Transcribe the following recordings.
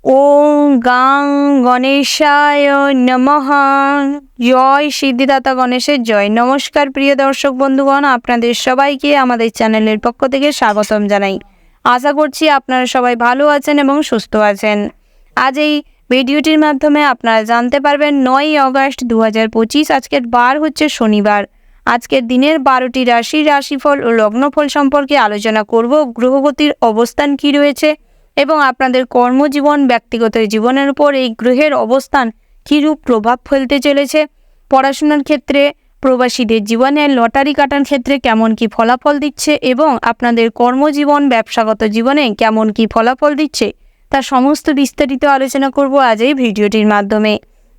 ওং গাং গণেশায় নমঃ। জয় সিদ্ধিদাতা গণেশের জয়। নমস্কার প্রিয় দর্শক বন্ধুগণ, আপনাদের সবাইকে আমাদের চ্যানেলের পক্ষ থেকে স্বাগতম জানাই। আশা করছি আপনারা সবাই ভালো আছেন এবং সুস্থ আছেন। আজ এই ভিডিওটির মাধ্যমে আপনারা জানতে পারবেন 9ই অগস্ট 2025, আজকের বার হচ্ছে শনিবার। আজকের দিনের 12টি রাশিফল ও লগ্নফল সম্পর্কে আলোচনা করব। গ্রহগতির অবস্থান কি রয়েছে এবং আপনাদের কর্মজীবন, ব্যক্তিগত জীবনের উপর এই গ্রহের অবস্থান কীরূপ প্রভাব ফেলতে চলেছে, পড়াশোনার ক্ষেত্রে, প্রবাসীদের জীবনে, লটারি কাটার ক্ষেত্রে কেমন কি ফলাফল দিচ্ছে এবং আপনাদের কর্মজীবন, ব্যবসাগত জীবনে কেমন কি ফলাফল দিচ্ছে, তার সমস্ত বিস্তারিত আলোচনা করব আজ এই ভিডিওটির মাধ্যমে।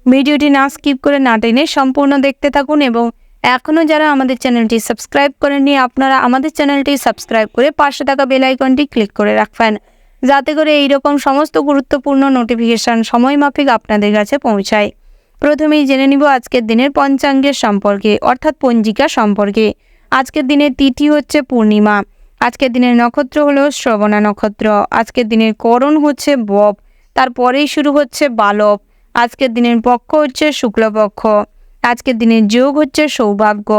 ভিডিওটি না স্কিপ করে না টেনে সম্পূর্ণ দেখতে থাকুন এবং এখনও যারা আমাদের চ্যানেলটি সাবস্ক্রাইব করেননি, আপনারা আমাদের চ্যানেলটি সাবস্ক্রাইব করে পাশে থাকা বেল আইকনটি ক্লিক করে রাখবেন, যাতে করে এইরকম সমস্ত গুরুত্বপূর্ণ নোটিফিকেশান সময়মাফিক আপনাদের কাছে পৌঁছায়। প্রথমেই জেনে নিব আজকের দিনের পঞ্চাঙ্গের সম্পর্কে, অর্থাৎ পঞ্জিকা সম্পর্কে। আজকের দিনের তিথি হচ্ছে পূর্ণিমা। আজকের দিনের নক্ষত্র হলো শ্রবণা নক্ষত্র। আজকের দিনের করণ হচ্ছে বব, তারপরেই শুরু হচ্ছে বালব। আজকের দিনের পক্ষ হচ্ছে শুক্লপক্ষ। আজকের দিনের যোগ হচ্ছে সৌভাগ্য।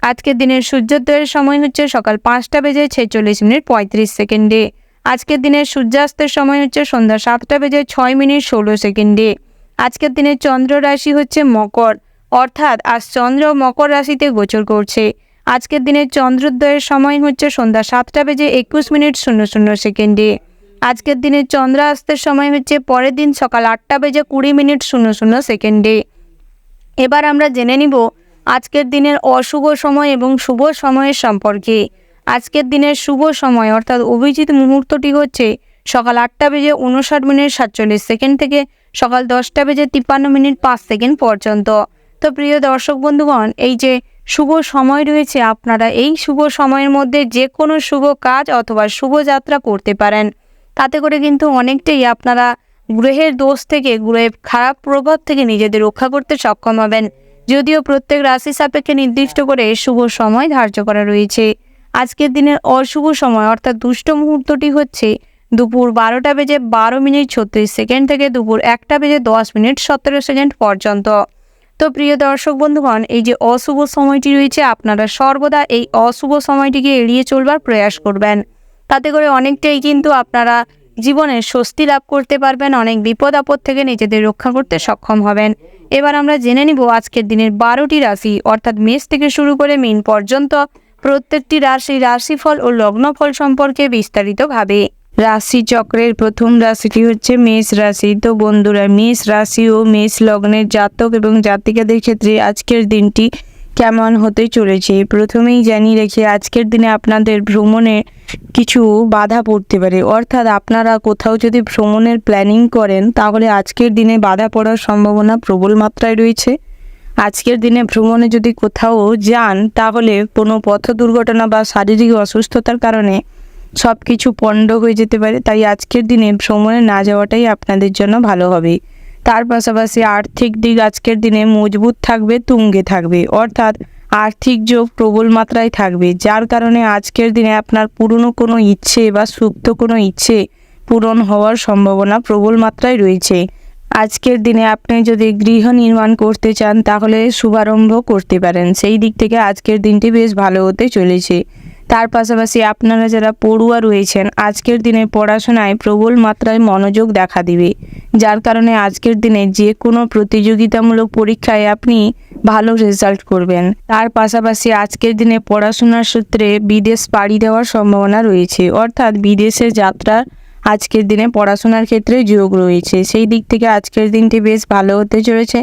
আজকের দিনের সূর্যোদয়ের সময় হচ্ছে সকাল 5:46:35। আজকের দিনের সূর্যাস্তের সময় হচ্ছে সন্ধ্যা 7:06:16। আজকের দিনের চন্দ্র রাশি হচ্ছে মকর, অর্থাৎ আজ চন্দ্র মকর রাশিতে গোচর করছে। আজকের দিনের চন্দ্রোদয়ের সময় হচ্ছে সন্ধ্যা 7:21:00। আজকের দিনের চন্দ্রাস্তের সময় হচ্ছে পরের দিন সকাল 8:20:00। এবার আমরা জেনে নিব আজকের দিনের অশুভ সময় এবং শুভ সময়ের সম্পর্কে। আজকের দিনের শুভ সময় অর্থাৎ অভিজিৎ মুহূর্তটি হচ্ছে সকাল 8:59:47 থেকে সকাল 10:53:05 পর্যন্ত। তো প্রিয় দর্শক বন্ধুগণ, এই যে শুভ সময় রয়েছে, আপনারা এই শুভ সময়ের মধ্যে যে কোনো শুভ কাজ অথবা শুভযাত্রা করতে পারেন। তাতে করে কিন্তু অনেকটাই আপনারা গ্রহের দোষ থেকে, গ্রহের খারাপ প্রভাব থেকে নিজেদের রক্ষা করতে সক্ষম হবেন। যদিও প্রত্যেক রাশি সাপেক্ষে নির্দিষ্ট করে শুভ সময় ধার্য করা রয়েছে। আজকের দিনের অশুভ সময় অর্থাৎ দুষ্ট মুহূর্তটি হচ্ছে দুপুর 12:12:36 থেকে দুপুর 1:10:17 পর্যন্ত। তো প্রিয় দর্শক বন্ধুগণ, এই যে অশুভ সময়টি রয়েছে, আপনারা সর্বদা এই অশুভ সময়টিকে এড়িয়ে চলবার প্রয়াস করবেন। তাতে করে অনেকটাই কিন্তু আপনারা জীবনে স্বস্তি লাভ করতে পারবেন, অনেক বিপদ আপদ থেকে নিজেদের রক্ষা করতে সক্ষম হবেন। এবার আমরা জেনে নিব আজকের দিনের 12টি রাশি অর্থাৎ মেষ থেকে শুরু করে মীন পর্যন্ত প্রত্যেকটি রাশিফল ও লগ্নফল সম্পর্কে বিস্তারিতভাবে। রাশি চক্রের প্রথম রাশিটি হচ্ছে মেষ রাশি। তো বন্ধুরা, মেষ রাশি ও মেষ লগ্নের জাতক এবং জাতিকাদের ক্ষেত্রে আজকের দিনটি কেমন হতে চলেছে প্রথমেই জানিয়ে রেখে, আজকের দিনে আপনাদের ভ্রমণে কিছু বাধা পড়তে পারে। অর্থাৎ আপনারা কোথাও যদি ভ্রমণের প্ল্যানিং করেন, তাহলে আজকের দিনে বাধা পড়ার সম্ভাবনা প্রবল মাত্রায় রয়েছে। আজকের দিনে ভ্রমণে যদি কোথাও যান, তাহলে কোনো পথ দুর্ঘটনা বা শারীরিক অসুস্থতার কারণে সব কিছু পণ্ড হয়ে যেতে পারে। তাই আজকের দিনে ভ্রমণে না যাওয়াটাই আপনাদের জন্য ভালো হবে। তার পাশাপাশি আর্থিক দিক আজকের দিনে মজবুত থাকবে, তুঙ্গে থাকবে, অর্থাৎ আর্থিক যোগ প্রবল মাত্রায় থাকবে, যার কারণে আজকের দিনে আপনার পুরনো কোনো ইচ্ছে বা সুপ্ত কোনো ইচ্ছে পূরণ হওয়ার সম্ভাবনা প্রবল মাত্রায় রয়েছে। আজকের দিনে আপনি যদি গৃহ নির্মাণ করতে চান, তাহলে শুভারম্ভ করতে পারেন। সেই দিক থেকে আজকের দিনটি বেশ ভালো হতে চলেছে। তার পাশাপাশি আপনারা যারা পড়ুয়া রয়েছেন, আজকের দিনে পড়াশোনায় প্রবল মাত্রায় মনোযোগ দেখা দিবে, যার কারণে আজকের দিনে যে কোনো প্রতিযোগিতামূলক পরীক্ষায় আপনি ভালো রেজাল্ট করবেন। তার পাশাপাশি আজকের দিনে পড়াশোনার সূত্রে বিদেশ পাড়ি দেওয়ার সম্ভাবনা রয়েছে, অর্থাৎ বিদেশে যাত্রা আজকের দিনে পড়াশোনার ক্ষেত্রে যোগ রয়েছে। সেই দিক থেকে আজকের দিনটি বেশ ভালো হতে চলেছে।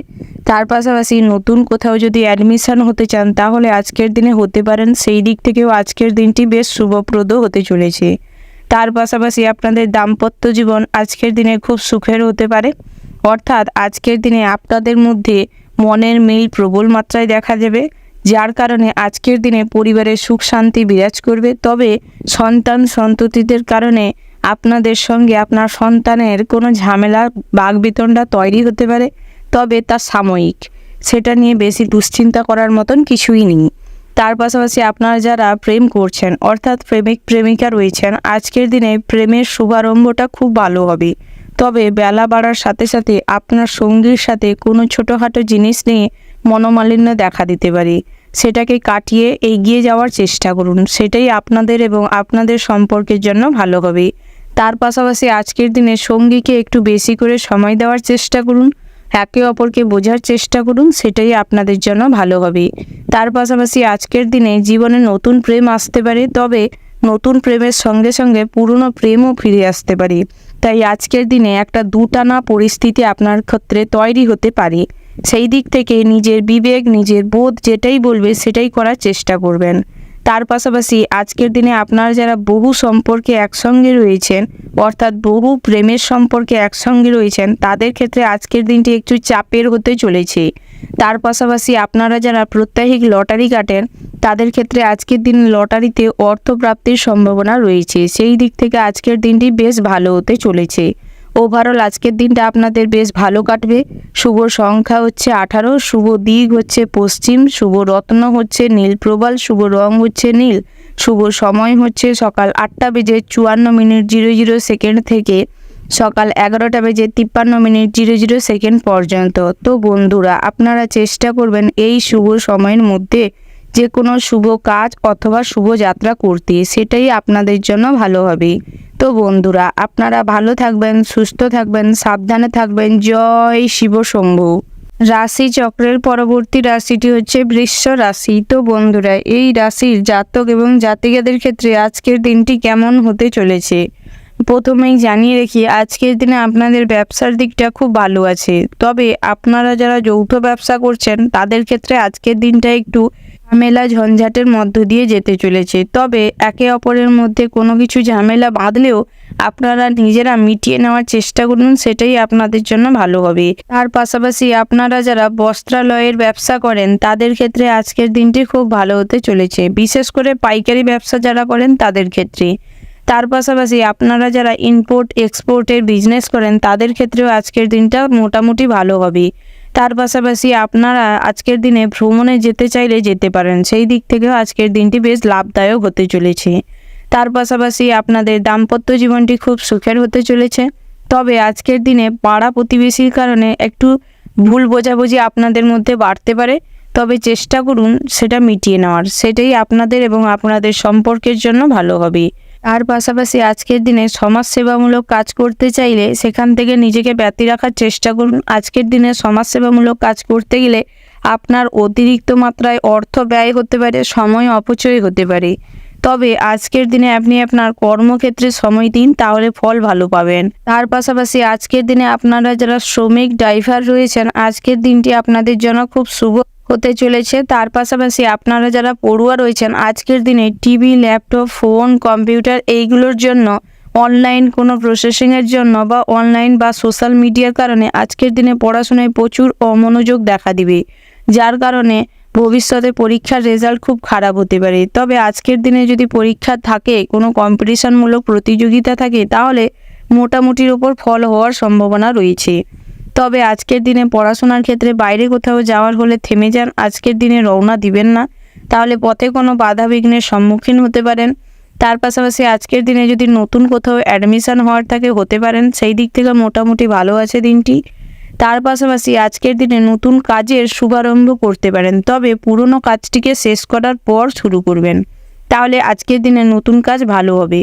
তার পাশাপাশি নতুন কোথাও যদি অ্যাডমিশন হতে চান, তাহলে আজকের দিনে হতে পারেন। সেই দিক থেকেও আজকের দিনটি বেশ শুভপ্রদ হতে চলেছে। তার পাশাপাশি আপনাদের দাম্পত্য জীবন আজকের দিনে খুব সুখের হতে পারে, অর্থাৎ আজকের দিনে আপনাদের মধ্যে মনের মিল প্রবল মাত্রায় দেখা যাবে, যার কারণে আজকের দিনে পরিবারের সুখ শান্তি বিরাজ করবে। তবে সন্ততিদের কারণে আপনাদের সঙ্গে আপনার সন্তানের কোনো ঝামেলা, বাকবিতণ্ডা তৈরি হতে পারে, তবে তা সাময়িক, সেটা নিয়ে বেশি দুশ্চিন্তা করার মতন কিছুই নেই। তার পাশাপাশি আপনারা যারা প্রেম করছেন, অর্থাৎ প্রেমিক প্রেমিকা রয়েছেন, আজকের দিনে প্রেমের শুভারম্ভটা খুব ভালো হবে। তবে বেলা বাড়ার সাথে সাথে আপনার সঙ্গীর সাথে কোনো ছোটোখাটো জিনিস নিয়ে মনোমালিন্য দেখা দিতে পারে। সেটাকে কাটিয়ে এগিয়ে যাওয়ার চেষ্টা করুন, সেটাই আপনাদের এবং আপনাদের সম্পর্কের জন্য ভালো হবে। তার পাশাপাশি আজকের দিনে সঙ্গীকে একটু বেশি করে সময় দেওয়ার চেষ্টা করুন, একে অপরকে বোঝার চেষ্টা করুন, সেটাই আপনাদের জন্য ভালো হবে। তার পাশাপাশি আজকের দিনে জীবনে নতুন প্রেম আসতে পারে, তবে নতুন প্রেমের সঙ্গে সঙ্গে পুরনো প্রেমও ফিরে আসতে পারে। তাই আজকের দিনে একটা দুটানা পরিস্থিতি আপনার ক্ষেত্রে তৈরি হতে পারে। সেই দিক থেকে নিজের বিবেক, নিজের বোধ যেটাই বলবে সেটাই করার চেষ্টা করবেন। তার পাশাপাশি আজকের দিনে আপনারা যারা বহু সম্পর্কে একসঙ্গে রয়েছেন, অর্থাৎ বহু প্রেমের সম্পর্কে একসঙ্গে রয়েছেন, তাদের ক্ষেত্রে আজকের দিনটি একটু চাপের হতে চলেছে। তার পাশাপাশি আপনারা যারা প্রত্যাহিক লটারি কাটেন, তাদের ক্ষেত্রে আজকের দিন লটারিতে অর্থপ্রাপ্তির সম্ভাবনা রয়েছে। সেই দিক থেকে আজকের দিনটি বেশ ভালো হতে চলেছে। ওভারঅল আজকের দিনটা আপনাদের বেশ ভালো কাটবে। শুভ সংখ্যা হচ্ছে 18, শুভ দিক হচ্ছে পশ্চিম, শুভ রত্ন হচ্ছে নীল প্রবাল, শুভ রং হচ্ছে নীল, শুভ সময় হচ্ছে সকাল 8:54:00 থেকে সকাল 11:53:00 পর্যন্ত। তো বন্ধুরা, আপনারা চেষ্টা করবেন এই শুভ সময়ের মধ্যে যে কোনো শুভ কাজ অথবা শুভ যাত্রা করতে, সেটাই আপনাদের জন্য ভালো হবে। তো বন্ধুরা, আপনারা ভালো থাকবেন, সুস্থ থাকবেন, সাবধানে থাকবেন। জয় শিব শম্ভু। রাশি চক্রের পরবর্তী রাশিটি হচ্ছে বৃশ্চ রাশি। তো বন্ধুরা, এই রাশির জাতক এবং জাতিকাদের ক্ষেত্রে আজকের দিনটি কেমন হতে চলেছে প্রথমেই জানিয়ে রেখি, আজকের দিনে আপনাদের ব্যবসার দিকটা খুব ভালো আছে। তবে আপনারা যারা যৌথ ব্যবসা করছেন, তাদের ক্ষেত্রে আজকের দিনটা একটু ঝামেলা ঝঞ্ঝাটের মধ্য দিয়ে যেতে চলেছে। তবে একে অপরের মধ্যে কোনো কিছু ঝামেলা বাঁধলেও আপনারা নিজেরা মিটিয়ে নেওয়ার চেষ্টা করুন, সেটাই আপনাদের জন্য ভালো হবে। তার পাশাপাশি আপনারা যারা বস্ত্রালয়ের ব্যবসা করেন, তাদের ক্ষেত্রে আজকের দিনটি খুব ভালো হতে চলেছে, বিশেষ করে পাইকারি ব্যবসা যারা করেন তাদের ক্ষেত্রে। তার পাশাপাশি আপনারা যারা ইম্পোর্ট এক্সপোর্টের বিজনেস করেন, তাদের ক্ষেত্রেও আজকের দিনটা মোটামুটি ভালো হবে। তার পাশাপাশি আপনারা আজকের দিনে ভ্রমণে যেতে চাইলে যেতে পারেন, সেই দিক থেকেও আজকের দিনটি বেশ লাভদায়ক হতে চলেছে। তার পাশাপাশি আপনাদের দাম্পত্য জীবনটি খুব সুখের হতে চলেছে। তবে আজকের দিনে পাড়া প্রতিবেশীর কারণে একটু ভুল বোঝাবুঝি আপনাদের মধ্যে বাড়তে পারে, তবে চেষ্টা করুন সেটা মিটিয়ে নেওয়ার, সেটাই আপনাদের এবং আপনাদের সম্পর্কের জন্য ভালো হবে। তার পাশাপাশি আজকের দিনে সমাজসেবামূলক কাজ করতে চাইলে সেখান থেকে নিজেকে ব্যতি রাখার চেষ্টা করুন। আজকের দিনে সমাজসেবামূলক কাজ করতে গেলে আপনার অতিরিক্ত মাত্রায় অর্থ ব্যয় হতে পারে, সময় অপচয় হতে পারে। তবে আজকের দিনে আপনি আপনার কর্মক্ষেত্রে সময় দিন, তাহলে ফল ভালো পাবেন। তার পাশাপাশি আজকের দিনে আপনারা যারা শ্রমিক ড্রাইভার রয়েছেন, আজকের দিনটি আপনাদের জন্য খুব শুভ হতে চলেছে। তার পাশাপাশি আপনারা যারা পড়ুয়া রয়েছেন, আজকের দিনে টিভি, ল্যাপটপ, ফোন, কম্পিউটার এইগুলোর জন্য, অনলাইন কোনো প্রসেসিংয়ের জন্য বা অনলাইন বা সোশ্যাল মিডিয়ার কারণে আজকের দিনে পড়াশোনায় প্রচুর অমনোযোগ দেখা দিবে, যার কারণে ভবিষ্যতে পরীক্ষার রেজাল্ট খুব খারাপ হতে পারে। তবে আজকের দিনে যদি পরীক্ষা থাকে, কোনো কম্পিটিশনমূলক প্রতিযোগিতা থাকে, তাহলে মোটামুটির ওপর ফল হওয়ার সম্ভাবনা রয়েছে। তবে আজকের দিনে পড়াশোনার ক্ষেত্রে বাইরে কোথাও যাওয়ার হলে থেমে যান, আজকের দিনে রওনা দিবেন না, তাহলে পথে কোনো বাধা বিঘ্নের সম্মুখীন হতে পারেন। তার পাশাপাশি আজকের দিনে যদি নতুন কোথাও অ্যাডমিশন হওয়ার থাকে হতে পারেন, সেই দিক থেকে মোটামুটি ভালো আছে দিনটি। তার পাশাপাশি আজকের দিনে নতুন কাজের শুভারম্ভ করতে পারেন, তবে পুরনো কাজটিকে শেষ করার পর শুরু করবেন, তাহলে আজকের দিনে নতুন কাজ ভালো হবে।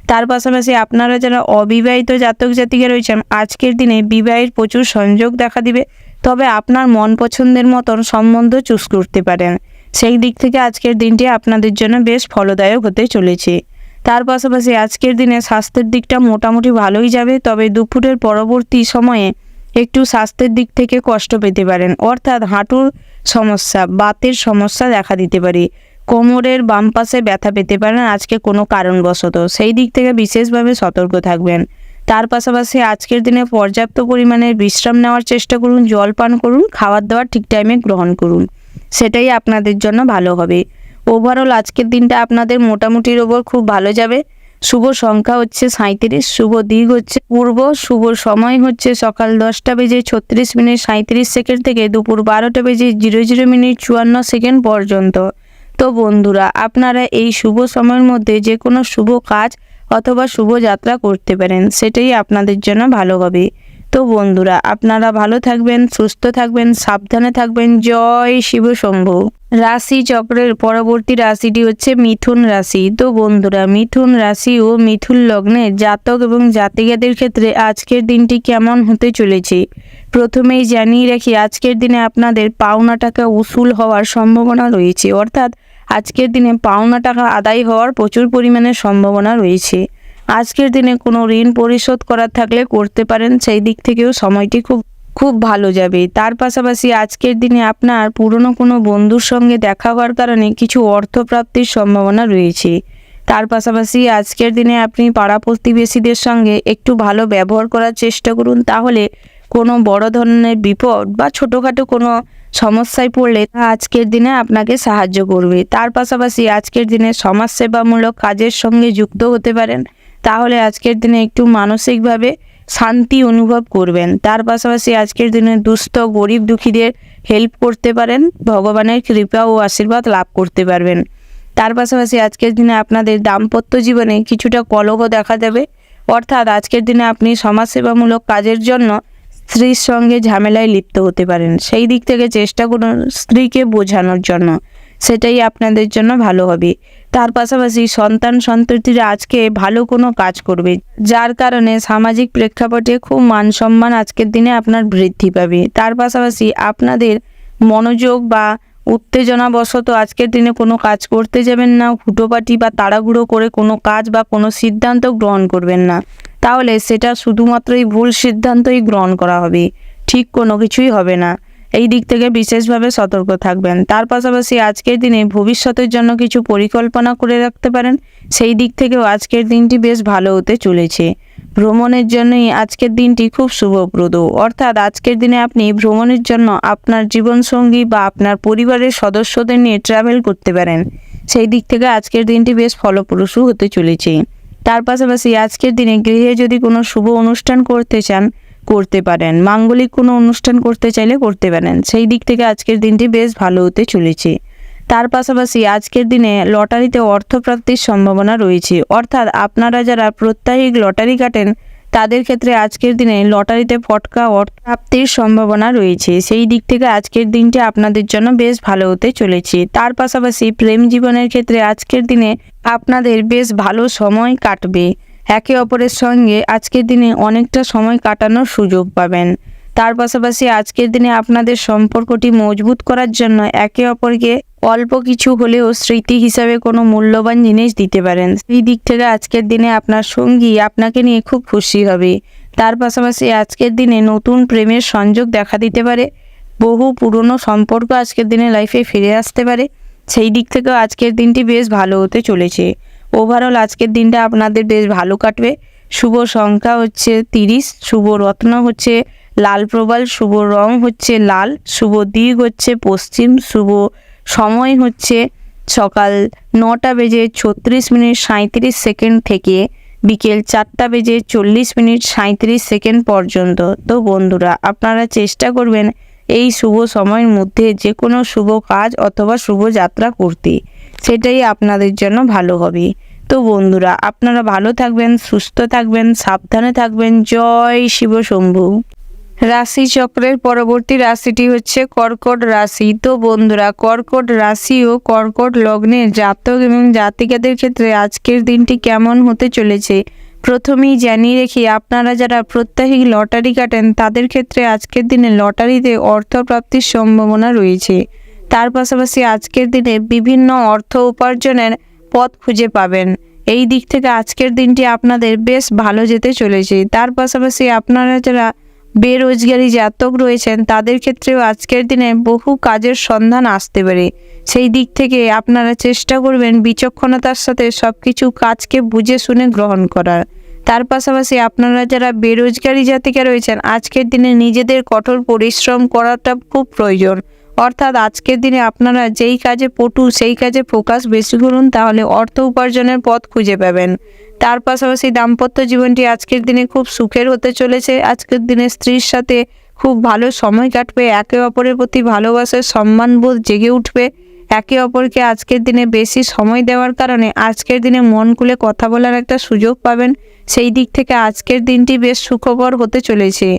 তার পাশাপাশি আপনারা যারা অবিবাহিত জাতক জাতিকা রয়েছেন, আজকের দিনে বিবাহের প্রচুর সংযোগ দেখা দিবে, তবে আপনার মন পছন্দের মতন সম্বন্ধ চুজ করতে পারেন। সেই দিক থেকে আজকের দিনটি আপনাদের জন্য বেশ ফলদায়ক হতে চলেছে। তার পাশাপাশি আজকের দিনে স্বাস্থ্যের দিকটা মোটামুটি ভালোই যাবে, তবে দুপুরের পরবর্তী সময়ে একটু স্বাস্থ্যের দিক থেকে কষ্ট পেতে পারেন, অর্থাৎ হাঁটুর সমস্যা, বাতের সমস্যা দেখা দিতে পারে, কোমরের বাম পাশে ব্যথা পেতে পারেন আজকে কোনো কারণবশত, সেই দিক থেকে বিশেষভাবে সতর্ক থাকবেন। তার পাশাপাশি আজকের দিনে পর্যাপ্ত পরিমাণে বিশ্রাম নেওয়ার চেষ্টা করুন, জল পান করুন, খাবার দাবার ঠিক টাইমে গ্রহণ করুন, সেটাই আপনাদের জন্য ভালো হবে। ওভারঅল আজকের দিনটা আপনাদের মোটামুটির ওপর খুব ভালো যাবে। শুভ সংখ্যা হচ্ছে 37, শুভ দিক হচ্ছে পূর্ব, শুভ সময় হচ্ছে সকাল 10:36:37 থেকে দুপুর 12:00:54 পর্যন্ত। তো বন্ধুরা, আপনারা এই শুভ সময়ের মধ্যে যে কোনো শুভ কাজ অথবা শুভযাত্রা করতে পারেন, সেটাই আপনাদের জন্য ভালো হবে। তো বন্ধুরা, আপনারা ভালো থাকবেন, সুস্থ থাকবেন, সাবধানে থাকবেন। জয় শিব শম্ভু। রাশি চক্রের পরবর্তী রাশিটি হচ্ছে মিথুন রাশি। তো বন্ধুরা, মিথুন রাশি ও মিথুন লগ্নে জাতক এবং জাতিকাদের ক্ষেত্রে আজকের দিনটি কেমন হতে চলেছে প্রথমেই জানিয়ে রাখি, আজকের দিনে আপনাদের পাওনা টাকা উসুল হওয়ার সম্ভাবনা রয়েছে। অর্থাৎ আজকের দিনে পাওনা টাকা আদায় হওয়ার প্রচুর পরিমাণে সম্ভাবনা রয়েছে। আজকের দিনে কোনো ঋণ পরিশোধ করার থাকলে করতে পারেন, সেই দিক থেকেও সময়টি খুব ভালো যাবে। তার পাশাপাশি আজকের দিনে আপনার পুরনো কোনো বন্ধুর সঙ্গে দেখা হওয়ার কারণে কিছু অর্থপ্রাপ্তির সম্ভাবনা রয়েছে। তার পাশাপাশি আজকের দিনে আপনি পাড়া প্রতিবেশীদের সঙ্গে একটু ভালো ব্যবহার করার চেষ্টা করুন, তাহলে কোনো বড় ধরনের বিপদ বা ছোটোখাটো কোনো সমস্যায় পড়লে তা আজকের দিনে আপনাকে সাহায্য করবে। তার পাশাপাশি আজকের দিনে সমাজসেবামূলক কাজের সঙ্গে যুক্ত হতে পারেন, তাহলে আজকের দিনে একটু মানসিকভাবে শান্তি অনুভব করবেন। তার পাশাপাশি আজকের দিনে দুস্থ গরিব দুঃখীদের হেল্প করতে পারেন, ভগবানের কৃপা ও আশীর্বাদ লাভ করতে পারবেন। তার পাশাপাশি আজকের দিনে আপনাদের দাম্পত্য জীবনে কিছুটা কলহ দেখা দেবে। অর্থাৎ আজকের দিনে আপনি সমাজসেবামূলক কাজের জন্য স্ত্রীর সঙ্গে ঝামেলায় লিপ্ত হতে পারেন, সেই দিক থেকে চেষ্টা করুন স্ত্রীকে বোঝানোর জন্য, সেটাই আপনাদের জন্য ভালো হবে। তার পাশাপাশি সন্তান সন্ততিরা আজকে ভালো কোনো কাজ করবে, যার কারণে সামাজিক প্রেক্ষাপটে খুব মান সম্মান আজকের দিনে আপনার বৃদ্ধি পাবে। তার পাশাপাশি আপনাদের মনোযোগ বা উত্তেজনাবশত আজকের দিনে কোনো কাজ করতে যাবেন না, হুটোপাটি বা তাড়াহুড়ো করে কোনো কাজ বা কোনো সিদ্ধান্ত গ্রহণ করবেন না, তাহলে সেটা শুধুমাত্রই ভুল সিদ্ধান্তই গ্রহণ করা হবে, ঠিক কোনো কিছুই হবে না। এই দিক থেকে বিশেষভাবে সতর্ক থাকবেন। তার পাশাপাশি আজকের দিনে ভবিষ্যতের জন্য কিছু পরিকল্পনা করে রাখতে পারেন, সেই দিক থেকেও আজকের দিনটি বেশ ভালো হতে চলেছে। ভ্রমণের জন্যই আজকের দিনটি খুব শুভপ্রদ। অর্থাৎ আজকের দিনে আপনি ভ্রমণের জন্য আপনার জীবনসঙ্গী বা আপনার পরিবারের সদস্যদের নিয়ে ট্রাভেল করতে পারেন, সেই দিক থেকে আজকের দিনটি বেশ ফলপ্রসূ হতে চলেছে। তার পাশাপাশি আজকের দিনে গৃহে যদি কোনো শুভ অনুষ্ঠান করতে চান করতে পারেন, মাঙ্গলিক কোনো অনুষ্ঠান করতে চাইলে করতে পারেন, সেই দিক থেকে আজকের দিনটি বেশ ভালো হতে চলেছে। তার পাশাপাশি আজকের দিনে লটারিতে অর্থপ্রাপ্তির সম্ভাবনা রয়েছে। অর্থাৎ আপনারা যারা প্রত্যাহিক লটারি কাটেন তাদের ক্ষেত্রে আজকের দিনে লটারিতে ফটকা অর্থপ্রাপ্তির সম্ভাবনা রয়েছে, সেই দিক থেকে আজকের দিনটি আপনাদের জন্য বেশ ভালো হতে চলেছে। তার পাশাপাশি প্রেম জীবনের ক্ষেত্রে আজকের দিনে আপনাদের বেশ ভালো সময় কাটবে, একে অপরের সঙ্গে আজকের দিনে অনেকটা সময় কাটানোর সুযোগ পাবেন। তার পাশাপাশি আজকের দিনে আপনাদের সম্পর্কটি মজবুত করার জন্য একে অপরকে অল্প কিছু হলেও স্মৃতি হিসাবে কোনো মূল্যবান জিনিস দিতে পারেন, সেই দিক থেকে আজকের দিনে আপনার সঙ্গী আপনাকে নিয়ে খুব খুশি হবে। তার পাশাপাশি আজকের দিনে নতুন প্রেমের সংযোগ দেখা দিতে পারে, বহু পুরনো সম্পর্ক আজকের দিনে লাইফে ফিরে আসতে পারে, সেই দিক থেকেও আজকের দিনটি বেশ ভালো হতে চলেছে। ওভারঅল আজকের দিনটা আপনাদের বেশ ভালো কাটবে। শুভ সংখ্যা হচ্ছে 30, শুভ রত্ন হচ্ছে লাল প্রবাল, শুভ রং হচ্ছে লাল, শুভ দিক হচ্ছে পশ্চিম, শুভ সময় হচ্ছে সকাল 9:36:37 থেকে বিকেল 4:40:37 পর্যন্ত। তো বন্ধুরা, আপনারা চেষ্টা করবেন এই শুভ সময়ের মধ্যে যে কোনো শুভ কাজ অথবা শুভ যাত্রা করতে, সেটাই আপনাদের জন্য ভালো হবে। তো বন্ধুরা, আপনারা ভালো থাকবেন, সুস্থ থাকবেন, সাবধানে থাকবেন। জয় শিব শম্ভু। রাশি চক্রের পরবর্তী রাশিটি হচ্ছে কর্কট রাশি। তো বন্ধুরা, কর্কট রাশি ও কর্কট লগ্নের জাতক এবং জাতিকাদের ক্ষেত্রে আজকের দিনটি কেমন হতে চলেছে প্রথমেই জানিয়ে রেখি, আপনারা যারা প্রত্যাহিক লটারি কাটেন তাদের ক্ষেত্রে আজকের দিনে লটারিতে অর্থপ্রাপ্তির সম্ভাবনা রয়েছে। তার পাশাপাশি আজকের দিনে বিভিন্ন অর্থ উপার্জনের পথ খুঁজে পাবেন, এই দিক থেকে আজকের দিনটি আপনাদের বেশ ভালো যেতে চলেছে। তার পাশাপাশি আপনারা যারা বেরোজগারি জাতক রয়েছেন তাদের ক্ষেত্রেও আজকের দিনে বহু কাজের সন্ধান আসতে পারে, সেই দিক থেকে আপনারা চেষ্টা করবেন বিচক্ষণতার সাথে সব কিছু কাজকে বুঝে শুনে গ্রহণ করার। তার পাশাপাশি আপনারা যারা বেরোজগারি জাতিকা রয়েছেন আজকের দিনে নিজেদের কঠোর পরিশ্রম করাটা খুব প্রয়োজন। অর্থাৎ আজকের দিনে আপনারা যেই কাজে পটু সেই কাজে ফোকাস বেশি করুন, তাহলে অর্থ উপার্জনের পথ খুঁজে পাবেন। তার পাশাপাশি দাম্পত্য জীবনটি আজকের দিনে খুব সুখের হতে চলেছে। আজকের দিনে স্ত্রীর সাথে খুব ভালো সময় কাটবে, একে অপরের প্রতি ভালোবাসার সম্মানবোধ জেগে উঠবে, একে অপরকে আজকের দিনে বেশি সময় দেওয়ার কারণে আজকের দিনে মন খুলে কথা বলার একটা সুযোগ পাবেন। সেই দিক থেকে আজকের দিনটি বেশ সুখকর হতে চলেছে।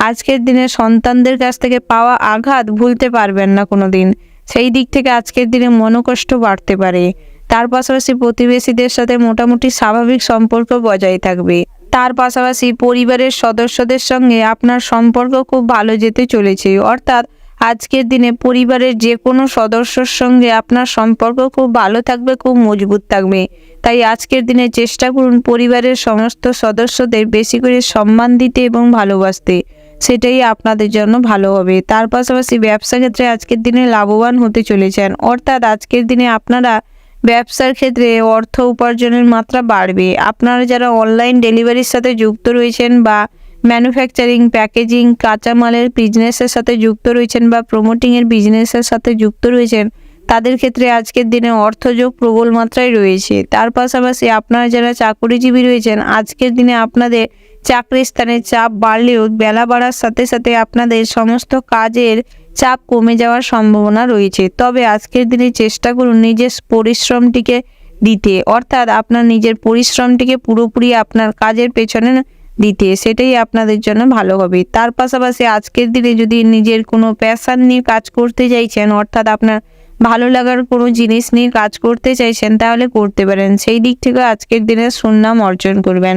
আজকের দিনে সন্তানদের কাছ থেকে পাওয়া আঘাত ভুলতে পারবেন না কোনো দিন। সেই দিক থেকে আজকের দিনে মনোকষ্ট বাড়তে পারে। তার পাশাপাশি প্রতিবেশীদের সাথে মোটামুটি স্বাভাবিক সম্পর্ক বজায় থাকবে। তার পাশাপাশি পরিবারের সদস্যদের সঙ্গে আপনার সম্পর্ক খুব ভালো যেতে চলেছে। অর্থাৎ আজকের দিনে পরিবারের যে কোনো সদস্যর সঙ্গে আপনার সম্পর্ক খুব ভালো থাকবে, খুব মজবুত থাকবে। তাই আজকের দিনে চেষ্টা করুন পরিবারের সমস্ত সদস্যদের বেশি করে সম্মান দিতে এবং ভালোবাসতে। সেটাই আপনাদের জন্য ভালো হবে। তার পাশাপাশি ব্যবসা ক্ষেত্রে আজকের দিনে লাভবান হতে চলেছেন। অর্থাৎ আজকের দিনে আপনারা ব্যবসার ক্ষেত্রে অর্থ উপার্জনের মাত্রা বাড়বে। আপনারা যারা অনলাইন ডেলিভারির সাথে যুক্ত রয়েছেন বা ম্যানুফ্যাকচারিং, প্যাকেজিং, কাঁচামালের বিজনেসের সাথে যুক্ত রয়েছেন বা প্রমোটিংয়ের বিজনেসের সাথে যুক্ত রয়েছেন, তাদের ক্ষেত্রে আজকের দিনে অর্থযোগ প্রবল মাত্রায় রয়েছে। তার পাশাপাশি আপনারা যারা চাকরিজীবী রয়েছেন, আজকের দিনে আপনাদের চাকরির স্থানে চাপ বাড়লেও বেলা বাড়ার সাথে সাথে আপনাদের সমস্ত কাজের চাপ কমে যাওয়ার সম্ভাবনা রয়েছে। তবে আজকের দিনে চেষ্টা করুন নিজের পরিশ্রমটিকে দিতে, অর্থাৎ আপনার নিজের পরিশ্রমটিকে পুরোপুরি আপনার কাজের পেছনে দিতে। সেটাই আপনাদের জন্য ভালো হবে। তার পাশাপাশি আজকের দিনে যদি নিজের কোনো প্যাশন নিয়ে কাজ করতে চাইছেন, অর্থাৎ আপনার ভালো লাগার কোনো জিনিস নিয়ে কাজ করতে চাইছেন, তাহলে করতে পারেন। সেই দিক থেকে আজকের দিনে সুনাম অর্জন করবেন।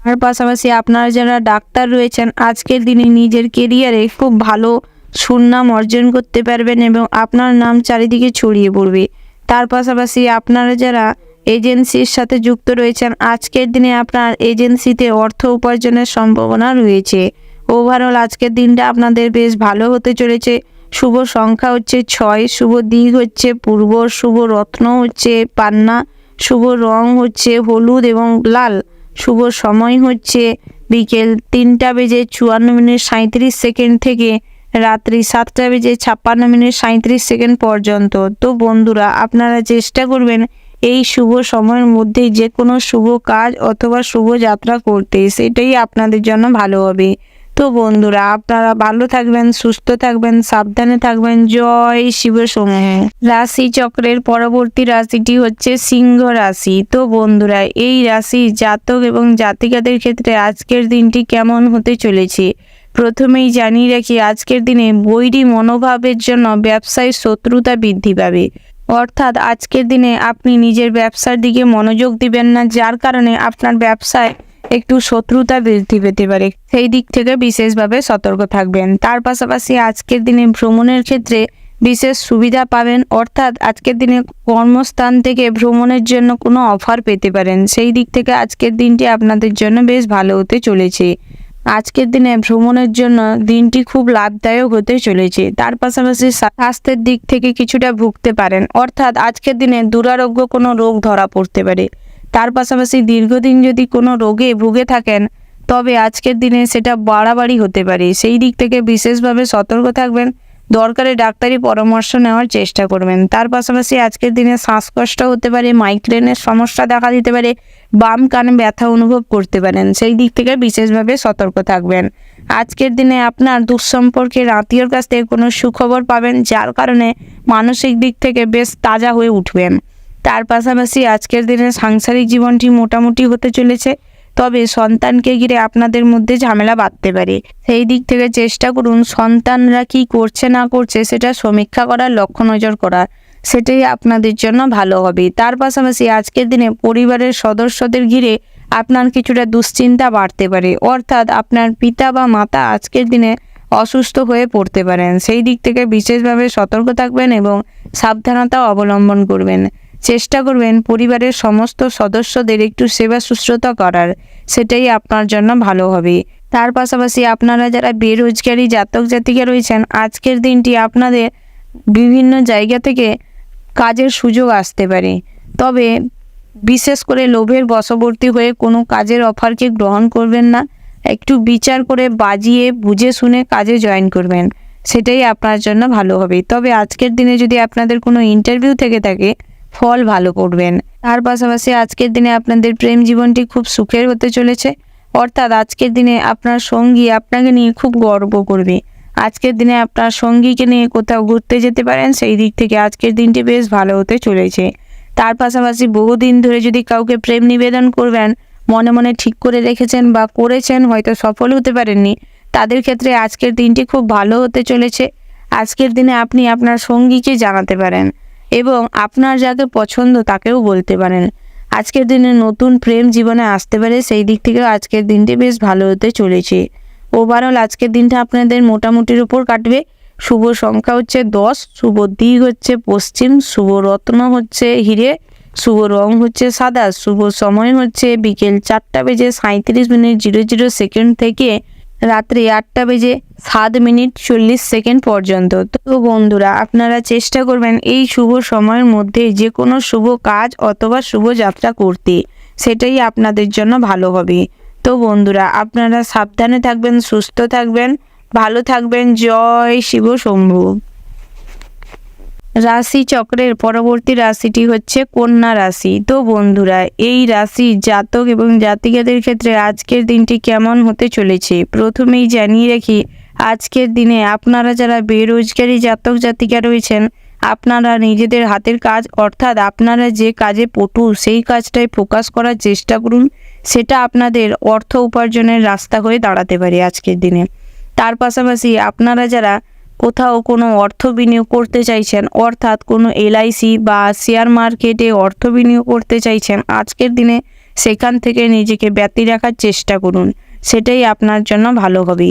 তার পাশাপাশি আপনারা যারা ডাক্তার রয়েছেন, আজকের দিনে নিজের কেরিয়ারে খুব ভালো সুনাম অর্জন করতে পারবেন এবং আপনার নাম চারিদিকে ছড়িয়ে পড়বে। তার পাশাপাশি আপনারা যারা এজেন্সির সাথে যুক্ত রয়েছেন, আজকের দিনে আপনার এজেন্সিতে অর্থ উপার্জনের সম্ভাবনা রয়েছে। ওভারঅল আজকের দিনটা আপনাদের বেশ ভালো হতে চলেছে। শুভ সংখ্যা হচ্ছে 6, শুভ দিক হচ্ছে পূর্ব, শুভ রত্ন হচ্ছে পান্না, শুভ রং হচ্ছে হলুদ এবং লাল, শুভ সময় হচ্ছে বিকেল 3:54:37 থেকে রাত্রি 7:56:37 পর্যন্ত। তো বন্ধুরা, আপনারা চেষ্টা করবেন এই শুভ সময়ের মধ্যে যে কোনো শুভ কাজ অথবা শুভ যাত্রা করতে। সেটাই আপনাদের জন্য ভালো হবে। তো বন্ধুরা, আপনারা ভালো থাকবেন, সুস্থ থাকবেন, সাবধানে থাকবেন। জয় শিব শম্ভু। রাশি চক্রের পরবর্তী রাশিটি হচ্ছে সিংহ রাশি। তো বন্ধুরা, এই রাশির জাতক এবং জাতিকাদের ক্ষেত্রে আজকের দিনটি কেমন হতে চলেছে প্রথমেই জানিয়ে রাখি, আজকের দিনে বৈরী মনোভাবের জন্য ব্যবসায় শত্রুতা বৃদ্ধি পাবে। অর্থাৎ আজকের দিনে আপনি নিজের ব্যবসার দিকে মনোযোগ দিবেন না, যার কারণে আপনার ব্যবসায় একটু শত্রুতা বৃদ্ধি পেতে পারে। সেই দিক থেকে বিশেষভাবে সতর্ক থাকবেন। তার পাশাপাশি আজকের দিনে ভ্রমণের ক্ষেত্রে বিশেষ সুবিধা পাবেন। অর্থাৎ আজকের দিনে কর্মস্থান থেকে ভ্রমণের জন্য কোনো অফার পেতে পারেন। সেই দিক থেকে আজকের দিনটি আপনাদের জন্য বেশ ভালো হতে চলেছে। আজকের দিনে ভ্রমণের জন্য দিনটি খুব লাভদায়ক হতে চলেছে। তার পাশাপাশি স্বাস্থ্যের দিক থেকে কিছুটা ভুগতে পারেন। অর্থাৎ আজকের দিনে দুরারোগ্য কোনো রোগ ধরা পড়তে পারে। তার পাশাপাশি দীর্ঘদিন যদি কোনো রোগে ভুগে থাকেন, তবে আজকের দিনে সেটা বাড়াবাড়ি হতে পারে। সেই দিক থেকে বিশেষভাবে সতর্ক থাকবেন। দরকারে ডাক্তারি পরামর্শ নেওয়ার চেষ্টা করবেন। তার পাশাপাশি আজকের দিনে শ্বাসকষ্ট হতে পারে, মাইগ্রেনের সমস্যা দেখা দিতে পারে, বাম কানে ব্যথা অনুভব করতে পারেন। সেই দিক থেকে বিশেষভাবে সতর্ক থাকবেন। আজকের দিনে আপনার দুঃসম্পর্কের আত্মীয়র কাছ থেকে কোনো সুখবর পাবেন, যার কারণে মানসিক দিক থেকে বেশ তাজা হয়ে উঠবেন। তার পাশাপাশি আজকের দিনে সাংসারিক জীবনটি মোটামুটি হতে চলেছে। তবে সন্তানকে ঘিরে আপনাদের মধ্যে ঝামেলা বাঁধতে পারে। সেই দিক থেকে চেষ্টা করুন সন্তানরা কি করছে না করছে সেটা সমীক্ষা করার, লক্ষ্য নজর করার। সেটাই আপনাদের জন্য ভালো হবে। তার পাশাপাশি আজকের দিনে পরিবারের সদস্যদের ঘিরে আপনার কিছুটা দুশ্চিন্তা বাড়তে পারে। অর্থাৎ আপনার পিতা বা মাতা আজকের দিনে অসুস্থ হয়ে পড়তে পারেন। সেই দিক থেকে বিশেষভাবে সতর্ক থাকবেন এবং সাবধানতা অবলম্বন করবেন। চেষ্টা করবেন পরিবারের সমস্ত সদস্যদের একটু সেবা শুশ্রূষা করার। সেটাই আপনার জন্য ভালো হবে। তার পাশাপাশি আপনারা যারা বেরোজগারি জাতক জাতিকা রয়েছেন, আজকের দিনটি আপনাদের বিভিন্ন জায়গা থেকে কাজের সুযোগ আসতে পারে। তবে বিশেষ করে লোভের বশবর্তী হয়ে কোনো কাজের অফারকে গ্রহণ করবেন না। একটু বিচার করে বাজিয়ে বুঝে শুনে কাজে জয়েন করবেন। সেটাই আপনার জন্য ভালো হবে। তবে আজকের দিনে যদি আপনাদের কোনো ইন্টারভিউ থেকে থাকে, ফল ভালো করবেন। তার পাশাপাশি আজকের দিনে আপনাদের প্রেম জীবনটি খুব সুখের হতে চলেছে। অর্থাৎ আজকের দিনে আপনার সঙ্গী আপনাকে নিয়ে খুব গর্ব করবে। আজকের দিনে আপনার সঙ্গীকে নিয়ে কোথাও ঘুরতে যেতে পারেন, সেই দিক থেকে আজকের দিনটি বেশ ভালো হতে চলেছে। তার পাশাপাশি বহুদিন ধরে যদি কাউকে প্রেম নিবেদন করবেন, মনে মনে ঠিক করে রেখেছেন বা করেছেন, হয়তো সফল হতে পারেননি, তাদের ক্ষেত্রে আজকের দিনটি খুব ভালো হতে চলেছে। আজকের দিনে আপনি আপনার সঙ্গীকে জানাতে পারেন এবং আপনার যাকে পছন্দ তাকেও বলতে পারেন। আজকের দিনে নতুন প্রেম জীবনে আসতে পারে, সেই দিক থেকে আজকের দিনটি বেশ ভালো হতে চলেছে। ওভারঅল আজকের দিনটা আপনাদের মোটামুটির উপর কাটবে। শুভ সংখ্যা হচ্ছে 10, শুভ দিক হচ্ছে পশ্চিম, শুভ রত্ন হচ্ছে হিরে, শুভ রং হচ্ছে সাদা, শুভ সময় হচ্ছে বিকেল 4:37:00 থেকে রাত্রি 8:07:40 পর্যন্ত। তো বন্ধুরা, আপনারা চেষ্টা করবেন এই শুভ সময়ের মধ্যে যে কোনো শুভ কাজ অথবা শুভ যাত্রা করতে, সেটাই আপনাদের জন্য ভালো হবে। তো বন্ধুরা, আপনারা সাবধানে থাকবেন, সুস্থ থাকবেন, ভালো থাকবেন। জয় শিব শম্ভু। রাশি চক্রের পরবর্তী রাশিটি হচ্ছে কন্যা রাশি। তো বন্ধুরা, এই রাশি জাতক এবং জাতিকাদের ক্ষেত্রে আজকের দিনটি কেমন হতে চলেছে প্রথমেই জানিয়ে রাখি। আজকের দিনে আপনারা যারা বেরোজগারি জাতক জাতিকা রয়েছেন, আপনারা নিজেদের হাতের কাজ অর্থাৎ আপনারা যে কাজে পটু সেই কাজটাই ফোকাস করার চেষ্টা করুন। সেটা আপনাদের অর্থ উপার্জনের রাস্তা হয়ে দাঁড়াতে পারে আজকের দিনে। তার পাশাপাশি আপনারা যারা কোথাও কোনো অর্থ বিনিয়োগ করতে চাইছেন, অর্থাৎ কোনো এলআইসি বা শেয়ার মার্কেটে অর্থ বিনিয়োগ করতে চাইছেন, আজকের দিনে সেখান থেকে নিজেকে ব্যতি রাখার চেষ্টা করুন, সেটাই আপনার জন্য ভালো হবে।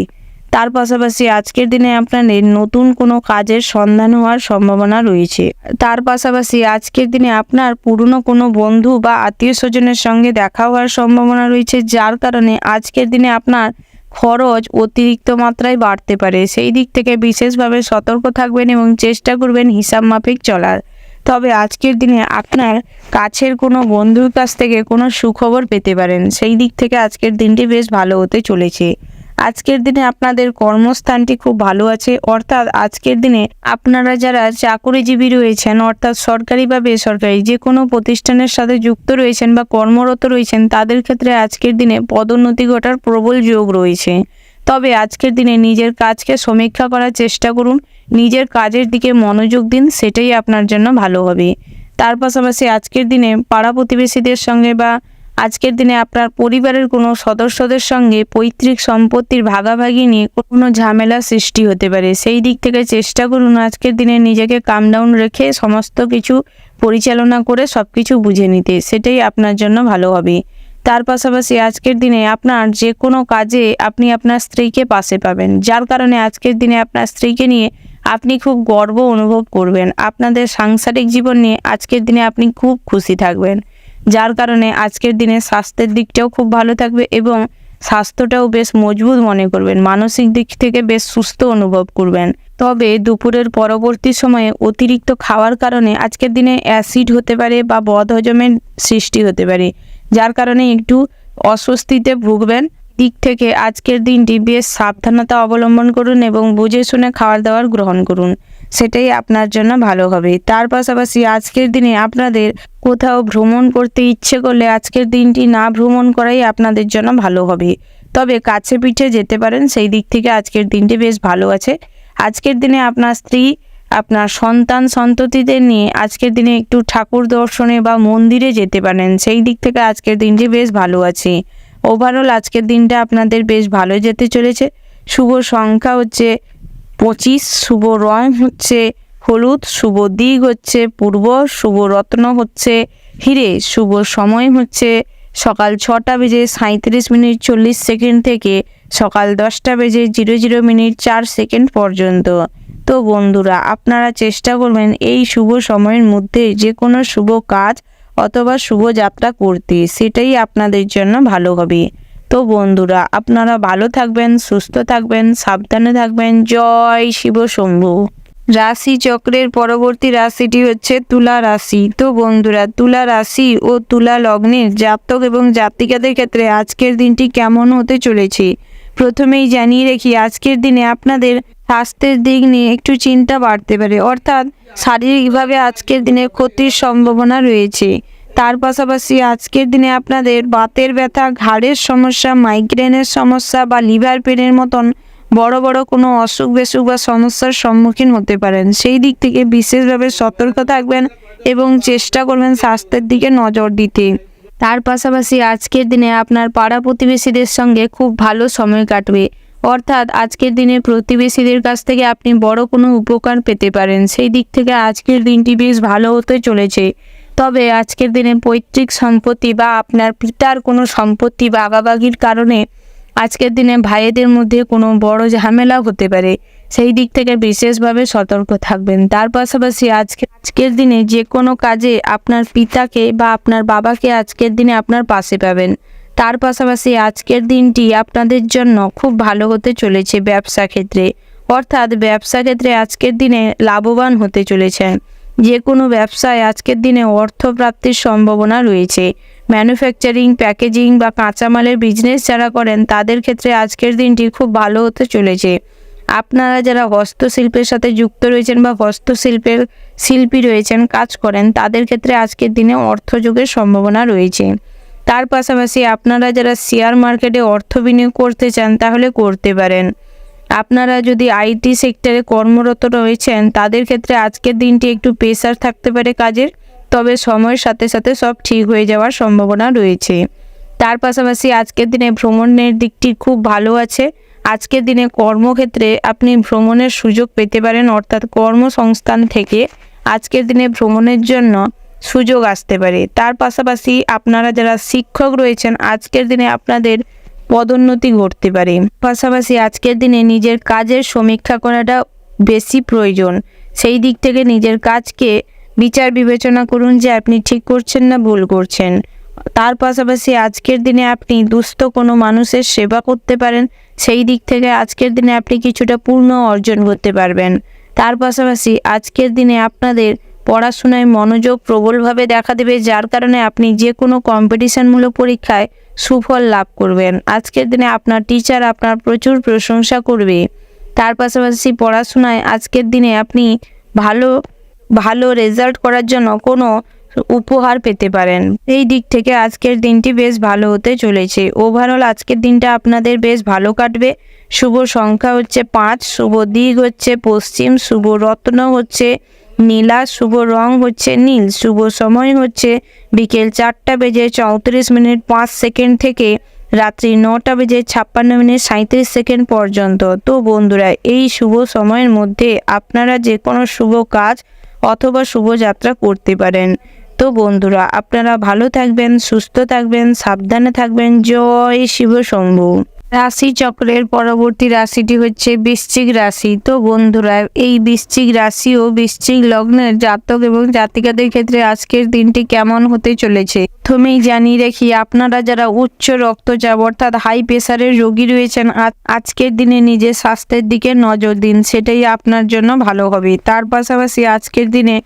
তার পাশাপাশি আজকের দিনে আপনাদের নতুন কোনো কাজের সন্ধান হওয়ার সম্ভাবনা রয়েছে। তার পাশাপাশি আজকের দিনে আপনার পুরনো কোনো বন্ধু বা আত্মীয় স্বজনের সঙ্গে দেখা হওয়ার সম্ভাবনা রয়েছে, যার কারণে আজকের দিনে আপনার খরচ অতিরিক্ত মাত্রায় বাড়তে পারে। সেই দিক থেকে বিশেষভাবে সতর্ক থাকবেন এবং চেষ্টা করবেন হিসাব মাফিক চলার। তবে আজকের দিনে আপনার কাছের কোনো বন্ধুর কাছ থেকে কোনো সুখবর পেতে পারেন, সেই দিক থেকে আজকের দিনটি বেশ ভালো হতে চলেছে। আজকের দিনে আপনাদের কর্মস্থানটি খুব ভালো আছে, অর্থাৎ আজকের দিনে আপনারা যারা চাকরিজীবী রয়েছেন, অর্থাৎ সরকারি বা বেসরকারি যে কোনো প্রতিষ্ঠানের সাথে যুক্ত রয়েছেন বা কর্মরত রয়েছেন, তাদের ক্ষেত্রে আজকের দিনে পদোন্নতি ঘটার প্রবল যোগ রয়েছে। তবে আজকের দিনে নিজের কাজকে সমীক্ষা করার চেষ্টা করুন, নিজের কাজের দিকে মনোযোগ দিন, সেটাই আপনার জন্য ভালো হবে। তার পাশাপাশি আজকের দিনে পাড়া প্রতিবেশীদের সঙ্গে বা আজকের দিনে আপনার পরিবারের কোনো সদস্যদের সঙ্গে পৈতৃক সম্পত্তির ভাগাভাগি নিয়ে কোনো ঝামেলা সৃষ্টি হতে পারে। সেই দিক থেকে চেষ্টা করুন আজকের দিনে নিজেকে কাম ডাউন রেখে সমস্ত কিছু পরিচালনা করে সব কিছু বুঝে নিতে, সেটাই আপনার জন্য ভালো হবে। তার পাশাপাশি আজকের দিনে আপনার যে কোনো কাজে আপনি আপনার স্ত্রীকে পাশে পাবেন, যার কারণে আজকের দিনে আপনার স্ত্রীকে নিয়ে আপনি খুব গর্ব অনুভব করবেন। আপনাদের সাংসারিক জীবন নিয়ে আজকের দিনে আপনি খুব খুশি থাকবেন, যার কারণে আজকের দিনে স্বাস্থ্যের দিকটাও খুব ভালো থাকবে এবং স্বাস্থ্যটাও বেশ মজবুত মনে করবেন, মানসিক দিক থেকে বেশ সুস্থ অনুভব করবেন। তবে দুপুরের পরবর্তী সময়ে অতিরিক্ত খাওয়ার কারণে আজকের দিনে অ্যাসিড হতে পারে বা বদহজমের সৃষ্টি হতে পারে, যার কারণে একটু অস্বস্তিতে ভুগবেন। দিক থেকে আজকের দিনটি বেশ সাবধানতা অবলম্বন করুন এবং বুঝে শুনে খাবার দাবার গ্রহণ করুন, সেটাই আপনার জন্য ভালো হবে। তার পাশাপাশি আজকের দিনে আপনাদের কোথাও ভ্রমণ করতে ইচ্ছে করলে আজকের দিনটি না ভ্রমণ করাই আপনাদের জন্য ভালো হবে। তবে কাছে পিঠে যেতে পারেন, সেই দিক থেকে আজকের দিনটি বেশ ভালো আছে। আজকের দিনে আপনার স্ত্রী, আপনার সন্তান সন্ততিদের নিয়ে আজকের দিনে একটু ঠাকুর দর্শনে বা মন্দিরে যেতে পারেন, সেই দিক থেকে আজকের দিনটি বেশ ভালো আছে। ওভারঅল আজকের দিনটা আপনাদের বেশ ভালো যেতে চলেছে। শুভ সংখ্যা হচ্ছে 25, শুভ রং হচ্ছে হলুদ, শুভ দিক হচ্ছে পূর্ব, শুভ রত্ন হচ্ছে হিরে, শুভ সময় হচ্ছে সকাল 6:37:40 থেকে সকাল 10:00:00 পর্যন্ত। তো বন্ধুরা, আপনারা চেষ্টা করবেন এই শুভ সময়ের মধ্যে যে কোনো শুভ কাজ অথবা শুভ যাত্রা করতে, সেটাই আপনাদের জন্য ভালো হবে। তো বন্ধুরা, আপনারা ভালো থাকবেন, সুস্থ থাকবেন, সাবধানে থাকবেন। জয় শিব শম্ভু। রাশি চক্রের পরবর্তী রাশিটি হচ্ছে তুলা রাশি। তো বন্ধুরা, তুলা রাশি ও তুলা লগ্নের জাতক এবং জাতিকাদের ক্ষেত্রে আজকের দিনটি কেমন হতে চলেছে প্রথমেই জানিয়ে রাখি। আজকের দিনে আপনাদের স্বাস্থ্যের দিক নিয়ে একটু চিন্তা বাড়তে পারে, অর্থাৎ শারীরিকভাবে আজকের দিনে ক্ষতির সম্ভাবনা রয়েছে। তার পাশাপাশি আজকের দিনে আপনাদের বাতের ব্যথা, ঘাড়ের সমস্যা, মাইগ্রেনের সমস্যা বা লিভার পেনের মতন বড় বড় কোনো অসুখ বিসুখ বা সমস্যার সম্মুখীন হতে পারেন। সেই দিক থেকে বিশেষভাবে সতর্ক থাকবেন এবং চেষ্টা করবেন স্বাস্থ্যের দিকে নজর দিতে। তার পাশাপাশি আজকের দিনে আপনার পাড়া প্রতিবেশীদের সঙ্গে খুব ভালো সময় কাটবে, অর্থাৎ আজকের দিনে প্রতিবেশীদের কাছ থেকে আপনি বড় কোনো উপকার পেতে পারেন। সেই দিক থেকে আজকের দিনটি বেশ ভালো হতে চলেছে। তবে আজকের দিনে পৈতৃক সম্পত্তি বা আপনার পিতার কোনো সম্পত্তি ভাগাভাগির কারণে আজকের দিনে ভাইদের মধ্যে কোনো বড় ঝামেলা হতে পারে। সেই দিক থেকে বিশেষভাবে সতর্ক থাকবেন। তার পাশাপাশি আজকের দিনে যে কোনো কাজে আপনার পিতাকে বা আপনার বাবাকে আজকের দিনে আপনার পাশে পাবেন। তার পাশাপাশি আজকের দিনটি আপনাদের জন্য খুব ভালো হতে চলেছে ব্যবসা ক্ষেত্রে, অর্থাৎ ব্যবসা ক্ষেত্রে আজকের দিনে লাভবান হতে চলেছেন। যে কোনো ব্যবসায় আজকের দিনে অর্থ প্রাপ্তির সম্ভাবনা রয়েছে। ম্যানুফ্যাকচারিং, প্যাকেজিং বা কাঁচামালের বিজনেস যারা করেন তাদের ক্ষেত্রে আজকের দিনটি খুব ভালো হতে চলেছে। আপনারা যারা হস্তশিল্পের সাথে যুক্ত রয়েছেন বা হস্তশিল্পের শিল্পী রয়েছেন, কাজ করেন, তাদের ক্ষেত্রে আজকের দিনে অর্থযোগের সম্ভাবনা রয়েছে। তার পাশাপাশি আপনারা যারা শেয়ার মার্কেটে অর্থ বিনিয়োগ করতে চান তাহলে করতে পারেন। আপনারা যদি আইটি সেক্টরে কর্মরত রয়েছেন তাদের ক্ষেত্রে আজকের দিনটি একটু প্রেসার থাকতে পারে কাজের, তবে সময়ের সাথে সাথে সব ঠিক হয়ে যাওয়ার সম্ভাবনা রয়েছে। তার পাশাপাশি আজকের দিনে ভ্রমণের দিকটি খুব ভালো আছে। আজকের দিনে কর্মক্ষেত্রে আপনি ভ্রমণের সুযোগ পেতে পারেন, অর্থাৎ কর্মসংস্থান থেকে আজকের দিনে ভ্রমণের জন্য সুযোগ আসতে পারে। তার পাশাপাশি আপনারা যারা শিক্ষক রয়েছেন আজকের দিনে আপনাদের পদোন্নতি ঘটতে পারে। পাশাপাশি আজকের দিনে নিজের কাজের সমীক্ষা করাটা বেশি প্রয়োজন। সেই দিক থেকে নিজের কাজকে বিচার বিবেচনা করুন যে আপনি ঠিক করছেন না ভুল করছেন। তার পাশাপাশি আজকের দিনে আপনি দুস্থ কোনো মানুষের সেবা করতে পারেন। সেই দিক থেকে আজকের দিনে আপনি কিছুটা পূর্ণ অর্জন করতে পারবেন। তার পাশাপাশি আজকের দিনে আপনাদের পড়াশোনায় মনোযোগ প্রবলভাবে দেখা দেবে, যার কারণে আপনি যে কোনো কম্পিটিশনমূলক পরীক্ষায় সুফল লাভ করবেন। আজকের দিনে আপনার টিচার আপনার প্রচুর প্রশংসা করবে। তার পাশাপাশি পড়াশোনায় আজকের দিনে আপনি ভালো রেজাল্ট করার জন্য কোনো উপহার পেতে পারেন। এই দিক থেকে আজকের দিনটি বেশ ভালো হতে চলেছে। ওভারঅল আজকের দিনটা আপনাদের বেশ ভালো কাটবে। শুভ সংখ্যা হচ্ছে 5, শুভ দিক হচ্ছে পশ্চিম, শুভ রত্ন হচ্ছে নীলা, শুভ রং হচ্ছে নীল, শুভ সময় হচ্ছে বিকেল 4:34:05 থেকে রাত্রি 9:56:37 পর্যন্ত। তো বন্ধুরা, এই শুভ সময়ের মধ্যে আপনারা যে কোনো শুভ কাজ অথবা শুভযাত্রা করতে পারেন। তো বন্ধুরা, আপনারা ভালো থাকবেন, সুস্থ থাকবেন, সাবধানে থাকবেন। জয় শিব শম্ভু। রাশি চক্রের পরবর্তী রাশিটি হচ্ছে বৃশ্চিক রাশি। তো বন্ধুরা, এই বৃশ্চিক রাশি ও বৃশ্চিক লগ্নের জাতক এবং জাতিকাদের ক্ষেত্রে আজকের দিনটি কেমন হতে চলেছে প্রথমেই জানিয়ে রাখি, আপনারা যারা উচ্চ রক্তচাপ অর্থাৎ হাই প্রেসারের রোগী রয়েছেন আজকের দিনে নিজের স্বাস্থ্যের দিকে নজর দিন, সেটাই আপনার জন্য ভালো হবে। তার পাশাপাশি আজকের দিনে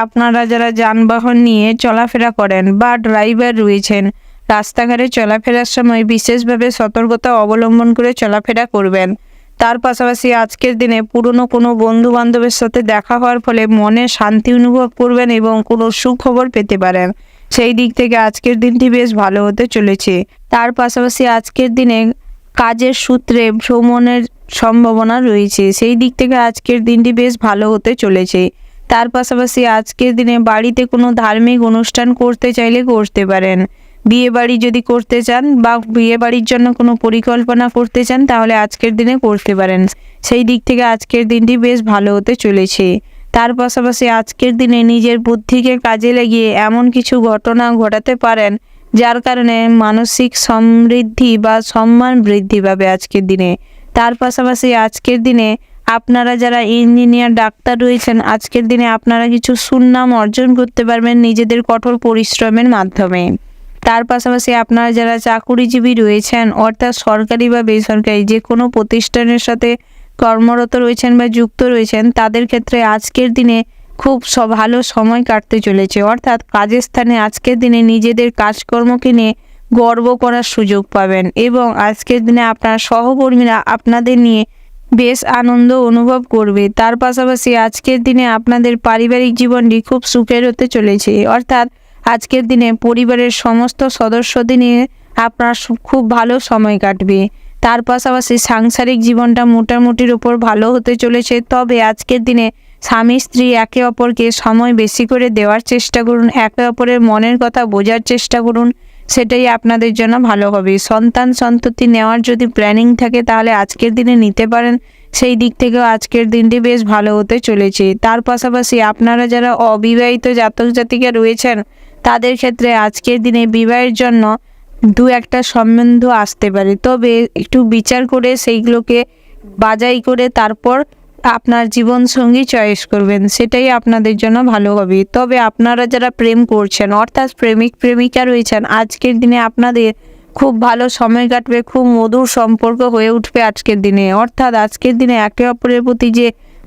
আপনারা যারা যানবাহন নিয়ে চলাফেরা করেন বা ড্রাইভার রয়েছেন, রাস্তাঘাটে চলাফেরার সময় বিশেষভাবে সতর্কতা অবলম্বন করে চলাফেরা করবেন। তার পাশাপাশি আজকের দিনে পুরনো কোনো বন্ধু বান্ধবের সাথে দেখা হওয়ার ফলে মনে শান্তি অনুভব করবেন এবং কোনো সুখবর পেতে পারেন। সেই দিক থেকে আজকের দিনটি বেশ ভালো হতে চলেছে। তার পাশাপাশি আজকের দিনে কাজের সূত্রে ভ্রমণের সম্ভাবনা রয়েছে। সেই দিক থেকে আজকের দিনটি বেশ ভালো হতে চলেছে। তার পাশাপাশি আজকের দিনে বাড়িতে কোনো ধার্মিক অনুষ্ঠান করতে চাইলে করতে পারেন। বিয়ে বাড়ি যদি করতে চান বা বিয়ে বাড়ির জন্য কোনো পরিকল্পনা করতে চান তাহলে আজকের দিনে করতে পারেন। সেই দিক থেকে আজকের দিনটি বেশ ভালো হতে চলেছে। তার পাশাপাশি আজকের দিনে নিজের বুদ্ধিকে কাজে লাগিয়ে এমন কিছু ঘটনা ঘটাতে পারেন যার কারণে মানসিক সমৃদ্ধি বা সম্মান বৃদ্ধি পাবে আজকের দিনে। তার পাশাপাশি আজকের দিনে আপনারা যারা ইঞ্জিনিয়ার, ডাক্তার রয়েছেন আজকের দিনে আপনারা কিছু সুনাম অর্জন করতে পারবেন নিজেদের কঠোর পরিশ্রমের মাধ্যমে। তার পাশাপাশি আপনারা যারা চাকুরিজীবী রয়েছেন অর্থাৎ সরকারি বা বেসরকারি যে কোনো প্রতিষ্ঠানের সাথে কর্মরত রয়েছেন বা যুক্ত রয়েছেন তাদের ক্ষেত্রে আজকের দিনে খুব ভালো সময় কাটতে চলেছে। অর্থাৎ কাজের স্থানে আজকের দিনে নিজেদের কাজকর্মকে নিয়ে গর্ব করার সুযোগ পাবেন এবং আজকের দিনে আপনার সহকর্মীরা আপনাদের নিয়ে বেশ আনন্দ অনুভব করবে। তার পাশাপাশি আজকের দিনে আপনাদের পারিবারিক জীবনটি খুব সুখের হতে চলেছে। অর্থাৎ আজকের দিনে পরিবারের সমস্ত সদস্যদের নিয়ে আপনার খুব ভালো সময় কাটবে। তার পাশাপাশি সাংসারিক জীবনটা মোটামুটির উপর ভালো হতে চলেছে। তবে আজকের দিনে স্বামী স্ত্রী একে অপরকে সময় বেশি করে দেওয়ার চেষ্টা করুন, একে অপরের মনের কথা বোঝার চেষ্টা করুন, সেটাই আপনাদের জন্য ভালো হবে। সন্তান সন্ততি নেওয়ার যদি প্ল্যানিং থাকে তাহলে আজকের দিনে নিতে পারেন, সেই দিক থেকেও আজকের দিনটি বেশ ভালো হতে চলেছে। তার পাশাপাশি আপনারা যারা অবিবাহিত জাতক জাতিকা রয়েছেন তাদের ক্ষেত্রে আজকের দিনে বিবাহের জন্য দু একটা সম্বন্ধ আসতে পারে, তবে একটু বিচার করে সেইগুলোকে বাছাই করে তারপর আপনার জীবনসঙ্গী চয়েস করবেন, সেটাই আপনাদের জন্য ভালো হবে। তবে আপনারা যারা প্রেম করছেন অর্থাৎ প্রেমিক প্রেমিকা রয়েছেন, আজকের দিনে আপনাদের খুব ভালো সময় কাটবে, খুব মধুর সম্পর্ক হয়ে উঠবে আজকের দিনে। অর্থাৎ আজকের দিনে একে অপরের প্রতি যে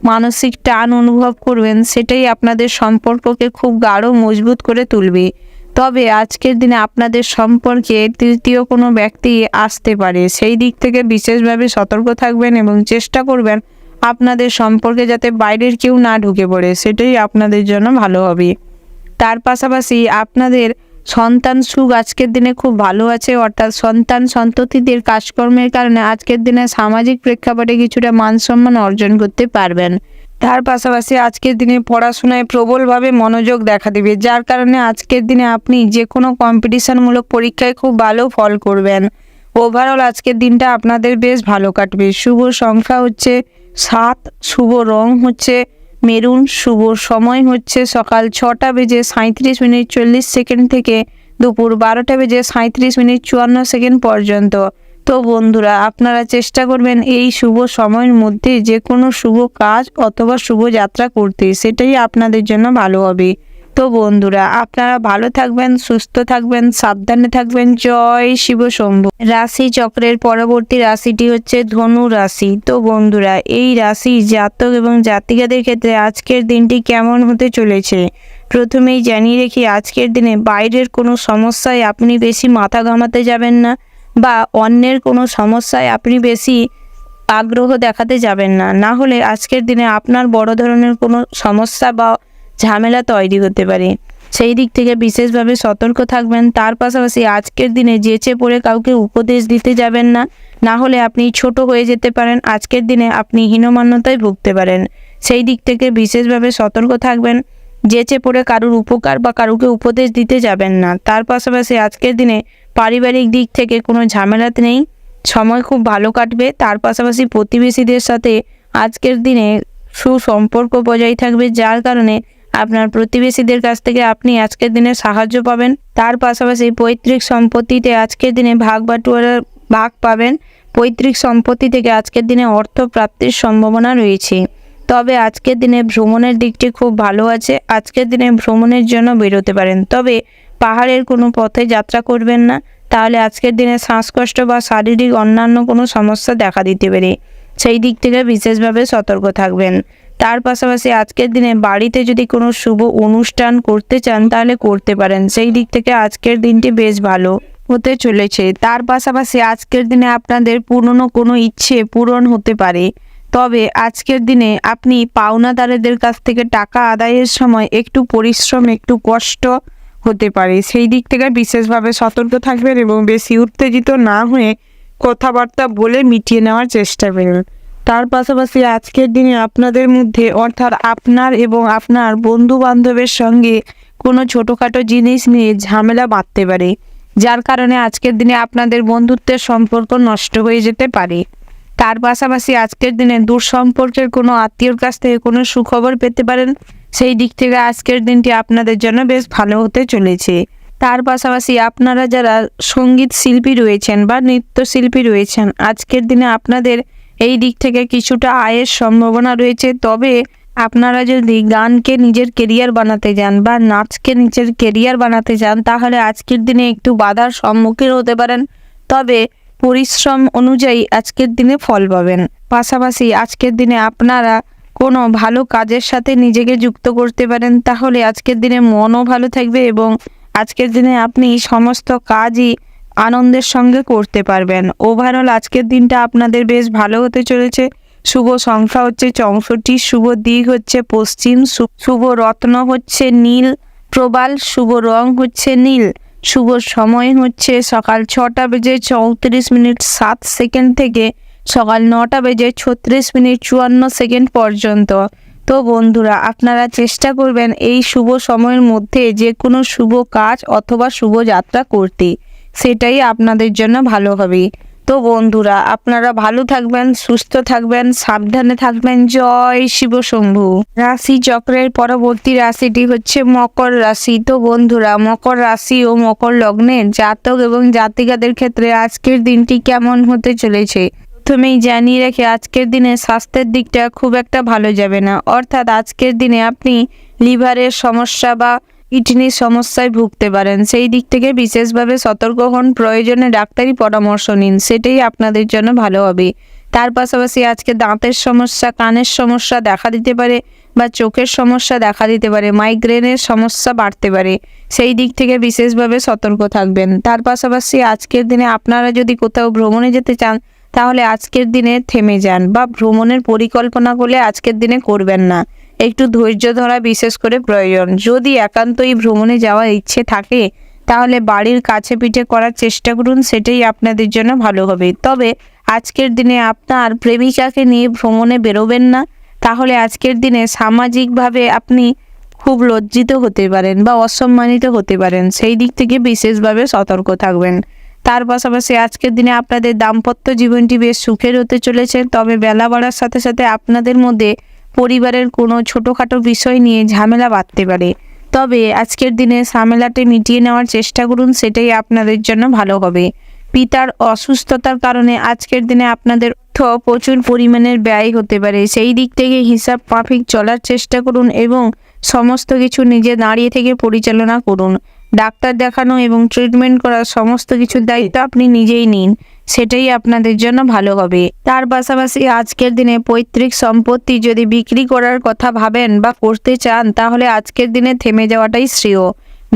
মানসিক টান অনুভব করবেন সেটাই আপনাদের সম্পর্ককে খুব গাঢ় মজবুত করে তুলবে। তবে আজকের দিনে আপনাদের সম্পর্কে তৃতীয় কোনো ব্যক্তি আসতে পারে, সেই দিক থেকে বিশেষভাবে সতর্ক থাকবেন এবং চেষ্টা করবেন আপনাদের সম্পর্কে যাতে বাইরের কেউ না ঢুকে পড়ে, সেটাই আপনাদের জন্য ভালো হবে। তার পাশাপাশি আপনাদের সন্তান সুখ আজকের দিনে খুব ভালো আছে, অর্থাৎ সন্তান সন্ততিদের কাজকর্মের কারণে আজকের দিনে সামাজিক প্রেক্ষাপটে কিছুটা মান সম্মান অর্জন করতে পারবেন। তার পাশাপাশি আজকের দিনে পড়াশোনায় প্রবলভাবে মনোযোগ দেখা দেবে, যার কারণে আজকের দিনে আপনি যে কোনো কম্পিটিশনমূলক পরীক্ষায় খুব ভালো ফল করবেন। ওভারঅল আজকের দিনটা আপনাদের বেশ ভালো কাটবে। শুভ সংখ্যা হচ্ছে 7, শুভ রং হচ্ছে মেরুন, শুভ সময় হচ্ছে সকাল 6:37:40 থেকে দুপুর 12:37:54 পর্যন্ত। তো বন্ধুরা, আপনারা চেষ্টা করবেন এই শুভ সময়ের মধ্যে যে কোনো শুভ কাজ অথবা শুভ যাত্রা করতে, সেটাই আপনাদের জন্য ভালো হবে। তো বন্ধুরা, আপনারা ভালো থাকবেন, সুস্থ থাকবেন, সাবধানে থাকবেন। জয় শিব শম্ভু। রাশি চক্রের পরবর্তী রাশিটি হচ্ছে ধনু রাশি। তো বন্ধুরা, এই রাশি জাতক এবং জাতিকাদের ক্ষেত্রে আজকের দিনটি কেমন হতে চলেছে প্রথমেই জানিয়ে রেখি, আজকের দিনে বাইরের কোনো সমস্যায় আপনি বেশি মাথা ঘামাতে যাবেন না, বা অন্যের কোনো সমস্যায় আপনি বেশি আগ্রহ দেখাতে যাবেন না, না হলে আজকের দিনে আপনার বড় ধরনের কোনো সমস্যা বা ঝামেলা তৈরি হতে পারে, সেই দিক থেকে বিশেষভাবে সতর্ক থাকবেন। তার পাশাপাশি আজকের দিনে যেচে পড়ে কাউকে উপদেশ দিতে যাবেন না, না হলে আপনি ছোট হয়ে যেতে পারেন, আজকের দিনে আপনি হীনমান্যতায় ভুগতে পারেন, সেই দিক থেকে বিশেষভাবে সতর্ক থাকবেন। যেচে পড়ে কারুর উপকার বা কারুকে উপদেশ দিতে যাবেন না। তার পাশাপাশি আজকের দিনে পারিবারিক দিক থেকে কোনো ঝামেলাতে নেই, সময় খুব ভালো কাটবে। তার পাশাপাশি প্রতিবেশীদের সাথে আজকের দিনে সুসম্পর্ক বজায় থাকবে, যার কারণে আপনার প্রতিবেশীদের কাছ থেকে আপনি আজকের দিনে সাহায্য পাবেন। তার পাশাপাশি পৈতৃক সম্পত্তিতে আজকের দিনে ভাগ পাবেন। পৈতৃক সম্পত্তি থেকে আজকের দিনে অর্থ প্রাপ্তির সম্ভাবনা রয়েছে। তবে আজকের দিনে ভ্রমণের দিকটি খুব ভালো আছে, আজকের দিনে ভ্রমণের জন্য বেরোতে পারেন, তবে পাহাড়ের কোনো পথে যাত্রা করবেন না, তাহলে আজকের দিনে শ্বাসকষ্ট বা শারীরিক অন্যান্য কোনো সমস্যা দেখা দিতে পারে, সেই দিক থেকে বিশেষভাবে সতর্ক থাকবেন। তার পাশাপাশি আজকের দিনে বাড়িতে যদি কোনো শুভ অনুষ্ঠান করতে চান তাহলে করতে পারেন, সেই দিক থেকে আজকের দিনটি বেশ ভালো হতে চলেছে। তার পাশাপাশি আজকের দিনে আপনাদের পুরনো কোনো ইচ্ছে পূরণ হতে পারে, তবে আজকের দিনে আপনি পাওনাদারদের কাছ থেকে টাকা আদায়ের সময় একটু পরিশ্রম, একটু কষ্ট হতে পারে, সেই দিক থেকে বিশেষভাবে সতর্ক থাকবেন এবং বেশি উত্তেজিত না হয়ে কথাবার্তা বলে মিটিয়ে নেওয়ার চেষ্টা করবেন। তার পাশাপাশি আজকের দিনে আপনাদের মধ্যে অর্থাৎ আপনার এবং আপনার বন্ধু বান্ধবের সঙ্গে কোনো ছোটোখাটো জিনিস নিয়ে ঝামেলা বাঁধতে পারে, যার কারণে আজকের দিনে আপনাদের বন্ধুত্বের সম্পর্ক নষ্ট হয়ে যেতে পারে। তার পাশাপাশি আজকের দিনে দূর সম্পর্কের কোনো আত্মীয়র কাছ থেকে কোনো সুখবর পেতে পারেন, সেই দিক থেকে আজকের দিনটি আপনাদের জন্য বেশ ভালো হতে চলেছে। তার পাশাপাশি আপনারা যারা সঙ্গীত শিল্পী রয়েছেন বা নৃত্যশিল্পী রয়েছেন, আজকের দিনে আপনাদের এই দিক থেকে কিছুটা আয়ের সম্ভাবনা রয়েছে, তবে আপনারা যদি গানকে নিজের কেরিয়ার বানাতে যান বা নাচকে নিজের কেরিয়ার বানাতে চান তাহলে আজকের দিনে একটু বাধার সম্মুখীন হতে পারেন, তবে পরিশ্রম অনুযায়ী আজকের দিনে ফল পাবেন। পাশাপাশি আজকের দিনে আপনারা কোনো ভালো কাজের সাথে নিজেকে যুক্ত করতে পারেন, তাহলে আজকের দিনে মনও ভালো থাকবে এবং আজকের দিনে আপনি সমস্ত কাজই আনন্দের সঙ্গে করতে পারবেন। ওভারঅল আজকের দিনটা আপনাদের বেশ ভালো হতে চলেছে। শুভ সংখ্যা হচ্ছে 64, শুভ দিক হচ্ছে পশ্চিম, শুভ রত্ন হচ্ছে নীল প্রবাল, শুভ রং হচ্ছে নীল, শুভ সময় হচ্ছে সকাল 6টা বেজে 34 মিনিট 7 সেকেন্ড থেকে সকাল 9টা বেজে 36 মিনিট 54 সেকেন্ড পর্যন্ত। তো বন্ধুরা, আপনারা চেষ্টা করবেন এই শুভ সময়ের মধ্যে যে কোনো শুভ কাজ অথবা শুভ যাত্রা করতে, সেটাই আপনাদের জন্য ভালো হবে। তো বন্ধুরা, আপনারা ভালো থাকবেন, সুস্থ থাকবেন, সাবধানে থাকবেন। জয় শিব শম্ভু। রাশি চক্রের পরবর্তী রাশিটি হচ্ছে মকর রাশি। তো বন্ধুরা, মকর রাশি ও মকর লগ্নের জাতক এবং জাতিকাদের ক্ষেত্রে আজকের দিনটি কেমন হতে চলেছে। প্রথমেই জানিয়ে রেখে আজকের দিনে স্বাস্থ্যের দিকটা খুব একটা ভালো যাবে না। অর্থাৎ আজকের দিনে আপনি লিভারের সমস্যা বা কিডনির সমস্যায় ভুগতে পারেন। সেই দিক থেকে বিশেষভাবে সতর্ক হন, প্রয়োজনে ডাক্তারি পরামর্শ নিন, সেটাই আপনাদের জন্য ভালো হবে। তার পাশাপাশি আজকে দাঁতের সমস্যা, কানের সমস্যা দেখা দিতে পারে বা চোখের সমস্যা দেখা দিতে পারে, মাইগ্রেনের সমস্যা বাড়তে পারে, সেই দিক থেকে বিশেষভাবে সতর্ক থাকবেন। তার পাশাপাশি আজকের দিনে আপনারা যদি কোথাও ভ্রমণে যেতে চান, তাহলে আজকের দিনে থেমে যান বা ভ্রমণের পরিকল্পনা করলে আজকের দিনে করবেন না। একটু ধৈর্য ধরা বিশেষ করে প্রয়োজন। যদি একান্তই ভ্রমণে যাওয়ার ইচ্ছে থাকে, তাহলে বাড়ির কাছে পিঠে করার চেষ্টা করুন, সেটাই আপনাদের জন্য ভালো হবে। তবে আজকের দিনে আপনার প্রেমিকাকে নিয়ে ভ্রমণে বেরোবেন না, তাহলে আজকের দিনে সামাজিকভাবে আপনি খুব লজ্জিত হতে পারেন বা অসম্মানিত হতে পারেন, সেই দিক থেকে বিশেষভাবে সতর্ক থাকবেন। তার পাশাপাশি আজকের দিনে আপনাদের দাম্পত্য জীবনটি বেশ সুখের হতে চলেছে। তবে বেলা বাড়ার সাথে সাথে আপনাদের মধ্যে পরিবারের কোনো ছোটোখাটো বিষয় নিয়ে ঝামেলা বাড়তে পারে। তবে আজকের দিনে ঝামেলাটি মিটিয়ে নেওয়ার চেষ্টা করুন, সেটাই আপনাদের জন্য ভালো হবে। পিতার অসুস্থতার কারণে আজকের দিনে আপনাদের অর্থ প্রচুর পরিমাণের ব্যয় হতে পারে। সেই দিক থেকে হিসাব মাফিক চলার চেষ্টা করুন এবং সমস্ত কিছু নিজে দাঁড়িয়ে থেকে পরিচালনা করুন। ডাক্তার দেখানো এবং ট্রিটমেন্ট করার সমস্ত কিছুর দায়িত্ব আপনি নিজেই নিন, সেটাই আপনাদের জন্য ভালো হবে। তার পাশাপাশি আজকের দিনে পৈতৃক সম্পত্তি যদি বিক্রি করার কথা ভাবেন বা করতে চান, তাহলে আজকের দিনে থেমে যাওয়াটাই শ্রেয়।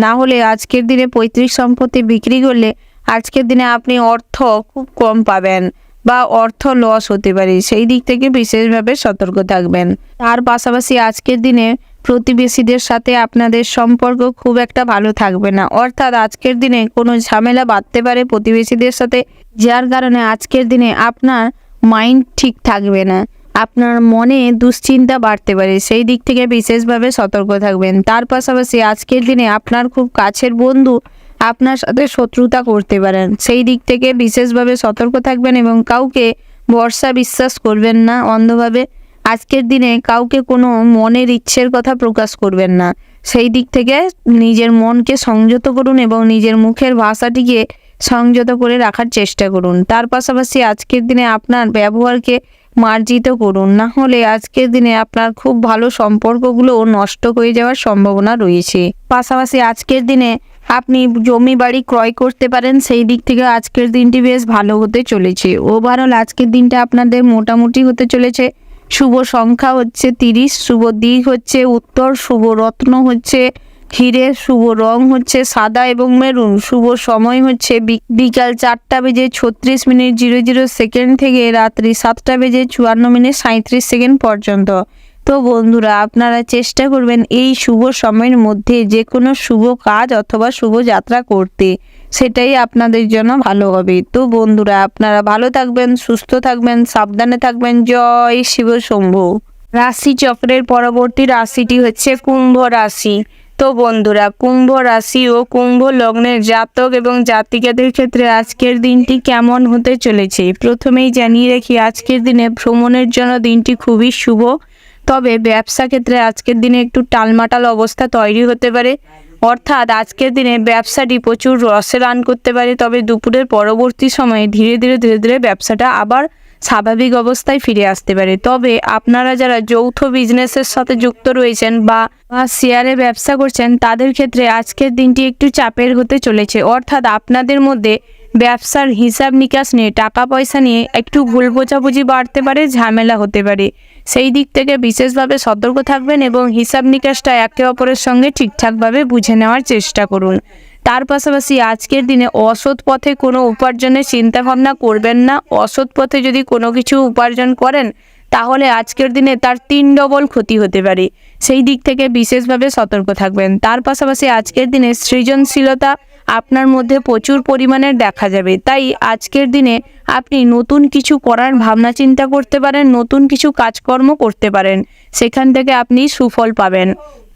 না হলে আজকের দিনে পৈতৃক সম্পত্তি বিক্রি করলে আজকের দিনে আপনি অর্থ খুব কম পাবেন বা অর্থ লস হতে পারে, সেই দিক থেকে বিশেষভাবে সতর্ক থাকবেন। তার পাশাপাশি আজকের দিনে প্রতিবেশীদের সাথে আপনাদের সম্পর্ক খুব একটা ভালো থাকবে না। অর্থাৎ আজকের দিনে কোনো ঝামেলা বাঁধতে পারে প্রতিবেশীদের সাথে, যার কারণে আজকের দিনে আপনার মাইন্ড ঠিক থাকবে না, আপনার মনে দুশ্চিন্তা বাড়তে পারে, সেই দিক থেকে বিশেষভাবে সতর্ক থাকবেন। তার পাশাপাশি আজকের দিনে আপনার খুব কাছের বন্ধু আপনার সাথে শত্রুতা করতে পারেন, সেই দিক থেকে বিশেষভাবে সতর্ক থাকবেন এবং কাউকে ভরসা বিশ্বাস করবেন না অন্ধভাবে। আজকের দিনে কাউকে কোনো মনের ইচ্ছের কথা প্রকাশ করবেন না, সেই দিক থেকে নিজের মনকে সংযত করুন এবং নিজের মুখের ভাষাটিকে সংযত করে রাখার চেষ্টা করুন। তার পাশাপাশি আজকের দিনে আপনার ব্যবহারকে মার্জিত করুন, না হলে আজকের দিনে আপনার খুব ভালো সম্পর্কগুলো নষ্ট হয়ে যাওয়ার সম্ভাবনা রয়েছে। পাশাপাশি আজকের দিনে আপনি জমি বাড়ি ক্রয় করতে পারেন, সেই দিক থেকে আজকের দিনটি বেশ ভালো হতে চলেছে। ওভারঅল আজকের দিনটা আপনাদের মোটামুটি হতে চলেছে। শুভ সংখ্যা হচ্ছে 30, শুভ দিক হচ্ছে উত্তর, শুভ রত্ন হচ্ছে হিরে, শুভ রং হচ্ছে সাদা এবং মেরুন, শুভ সময় হচ্ছে বিকাল 4টা বেজে 36 মিনিট 00 সেকেন্ড থেকে রাত্রি 7টা বেজে 54 মিনিট 37 সেকেন্ড পর্যন্ত। তো বন্ধুরা, আপনারা চেষ্টা করবেন এই শুভ সময়ের মধ্যে যে কোনো শুভ কাজ অথবা শুভ যাত্রা করতে, সেটাই আপনাদের জন্য ভালো হবে। তো বন্ধুরা, আপনারা ভালো থাকবেন, সুস্থ থাকবেন, সাবধানে থাকবেন। জয় শিব শম্ভু। রাশি চক্রের পরবর্তী রাশিটি হচ্ছে কুম্ভ রাশি। তো বন্ধুরা, কুম্ভ রাশি ও কুম্ভ লগ্নের জাতক এবং জাতিকাদের ক্ষেত্রে আজকের দিনটি কেমন হতে চলেছে। প্রথমেই জানিয়ে রাখি আজকের দিনে ভ্রমণের জন্য দিনটি খুবই শুভ। তবে ব্যবসা ক্ষেত্রে আজকের দিনে একটু টালমাটাল অবস্থা তৈরি হতে পারে। অর্থাৎ আজকের দিনে ব্যবসাটি প্রচুর লসে রান করতে পারে। তবে দুপুরের পরবর্তী সময়ে ধীরে ধীরে ব্যবসাটা আবার স্বাভাবিক অবস্থায় ফিরে আসতে পারে। তবে আপনারা যারা যৌথ বিজনেসের সাথে যুক্ত রয়েছেন বা শেয়ারে ব্যবসা করছেন, তাদের ক্ষেত্রে আজকের দিনটি একটু চাপের হতে চলেছে। অর্থাৎ আপনাদের মধ্যে ব্যবসার হিসাব নিকাশ নিয়ে, টাকা পয়সা নিয়ে একটু ভুল বোঝাবুঝি বাড়তে পারে, ঝামেলা হতে পারে, সেই দিক থেকে বিশেষভাবে সতর্ক থাকবেন এবং হিসাব নিকাশটা একে অপরের সঙ্গে ঠিকঠাকভাবে বুঝে নেওয়ার চেষ্টা করুন। তার পাশাপাশি আজকের দিনে অসৎ পথে কোনো উপার্জনের চিন্তাভাবনা করবেন না। অসৎ পথে যদি কোনো কিছু উপার্জন করেন, তাহলে আজকের দিনে তার 3 ডবল ক্ষতি হতে পারে, সেই দিক থেকে বিশেষভাবে সতর্ক থাকবেন। তার পাশাপাশি আজকের দিনে সৃজনশীলতা আপনার মধ্যে প্রচুর পরিমাণে দেখা যাবে। তাই আজকের দিনে আপনি নতুন কিছু করার ভাবনা চিন্তা করতে পারেন, নতুন কিছু কাজকর্ম করতে পারেন, সেখান থেকে আপনি সুফল পাবেন।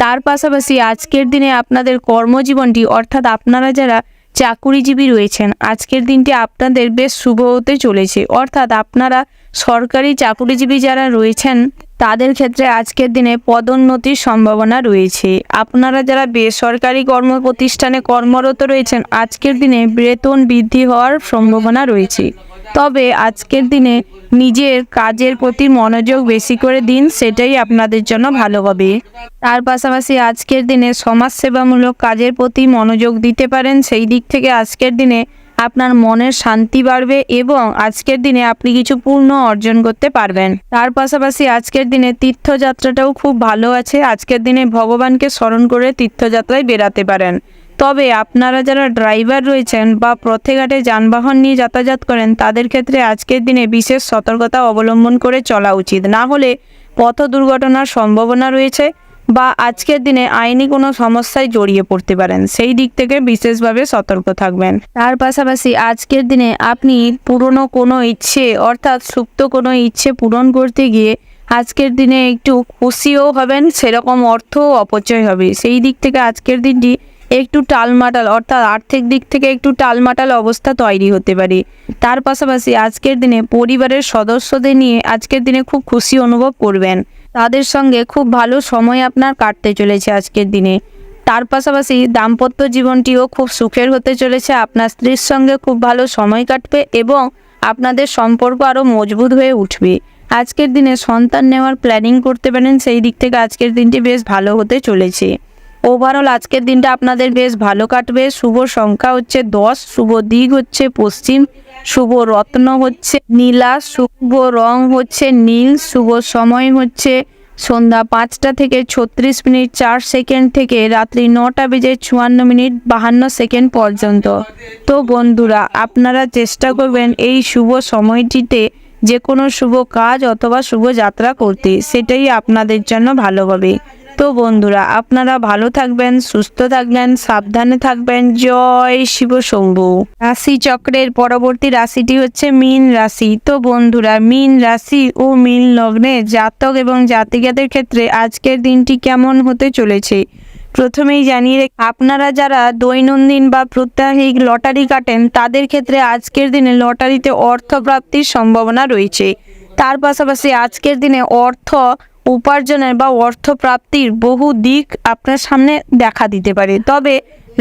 তার পাশাপাশি আজকের দিনে আপনাদের কর্মজীবনটি অর্থাৎ আপনারা যারা চাকুরিজীবী রয়েছেন, আজকের দিনটি আপনাদের বেশ শুভ হতে চলেছে। অর্থাৎ আপনারা সরকারি চাকুরিজীবী যারা রয়েছেন তাদের ক্ষেত্রে আজকের দিনে পদোন্নতির সম্ভাবনা রয়েছে। আপনারা যারা বেসরকারি প্রতিষ্ঠানে কর্মরত রয়েছেন, আজকের দিনে বেতন বৃদ্ধি হওয়ার সম্ভাবনা রয়েছে। তবে আজকের দিনে নিজের কাজের প্রতি মনোযোগ বেশি করে দিন, সেটাই আপনাদের জন্য ভালো হবে। তার পাশাপাশি আজকের দিনে সমাজসেবামূলক কাজের প্রতি মনোযোগ দিতে পারেন, সেই দিক থেকে আজকের দিনে আপনার মনের শান্তি বাড়বে এবং আজকের দিনে আপনি কিছু পূর্ণ অর্জন করতে পারবেন। তার পাশাপাশি আজকের দিনে তীর্থযাত্রাটাও খুব ভালো আছে। আজকের দিনে ভগবানকে স্মরণ করে তীর্থযাত্রায় বেরাতে পারেন। তবে আপনারা যারা ড্রাইভার রয়েছেন বা পথে ঘাটে যানবাহন নিয়ে যাতায়াত করেন, তাদের ক্ষেত্রে আজকের দিনে বিশেষ সতর্কতা অবলম্বন করে চলা উচিত, না হলে পথ দুর্ঘটনার সম্ভাবনা রয়েছে বা আজকের দিনে আইনি কোনো সমস্যায় জড়িয়ে পড়তে পারেন, সেই দিক থেকে বিশেষভাবে সতর্ক থাকবেন। তার পাশাপাশি আজকের দিনে আপনি পুরনো কোনো ইচ্ছে অর্থাৎ সুপ্ত কোনো ইচ্ছে পূরণ করতে গিয়ে আজকের দিনে একটু খুশিও হবেন, সেরকম অর্থও অপচয় হবে। সেই দিক থেকে আজকের দিনটি একটু টালমাটাল অর্থাৎ আর্থিক দিক থেকে একটু টালমাটাল অবস্থা তৈরি হতে পারে। তার পাশাপাশি আজকের দিনে পরিবারের সদস্যদের নিয়ে আজকের দিনে খুব খুশি অনুভব করবেন, তাদের সঙ্গে খুব ভালো সময় আপনার কাটতে চলেছে আজকের দিনে। তার পাশাপাশি দাম্পত্য জীবনটিও খুব সুখের হতে চলেছে, আপনার স্ত্রীর সঙ্গে খুব ভালো সময় কাটবে এবং আপনাদের সম্পর্ক আরও মজবুত হয়ে উঠবে। আজকের দিনে সন্তান নেওয়ার প্ল্যানিং করতে পারেন, সেই দিক থেকে আজকের দিনটি বেশ ভালো হতে চলেছে। ওভারঅল আজকের দিনটা আপনাদের বেশ ভালো কাটবে। শুভ সংখ্যা হচ্ছে 10, শুভ দিক হচ্ছে পশ্চিম, শুভ রত্ন হচ্ছে নীলা, শুভ রং হচ্ছে নীল, শুভ সময় হচ্ছে সন্ধ্যা 5টা থেকে 36 মিনিট 4 সেকেন্ড থেকে রাত্রি 9টা বেজে 54 মিনিট 52 সেকেন্ড পর্যন্ত। তো বন্ধুরা, আপনারা চেষ্টা করবেন এই শুভ সময়টিতে যে কোনো শুভ কাজ অথবা শুভ যাত্রা করতে, সেটাই আপনাদের জন্য ভালো হবে। তো বন্ধুরা, আপনারা ভালো থাকবেন, সুস্থ থাকবেন, সাবধানে থাকবেন। জয় শিব শম্ভু। রাশি চক্রের পরবর্তী রাশিটি হচ্ছে মীন রাশি। তো বন্ধুরা, মীন রাশি ও মীন লগ্নে জাতক এবং জাতিকাদের ক্ষেত্রে আজকের দিনটি কেমন হতে চলেছে প্রথমেই জানিয়ে আপনারা যারা দৈনন্দিন বা প্রত্যাহিক লটারি কাটেন, তাদের ক্ষেত্রে আজকের দিনে লটারিতে অর্থ প্রাপ্তির সম্ভাবনা রয়েছে। তার পাশাপাশি আজকের দিনে অর্থ উপার্জনের বা অর্থ প্রাপ্তির বহু দিক আপনার সামনে দেখা দিতে পারে। তবে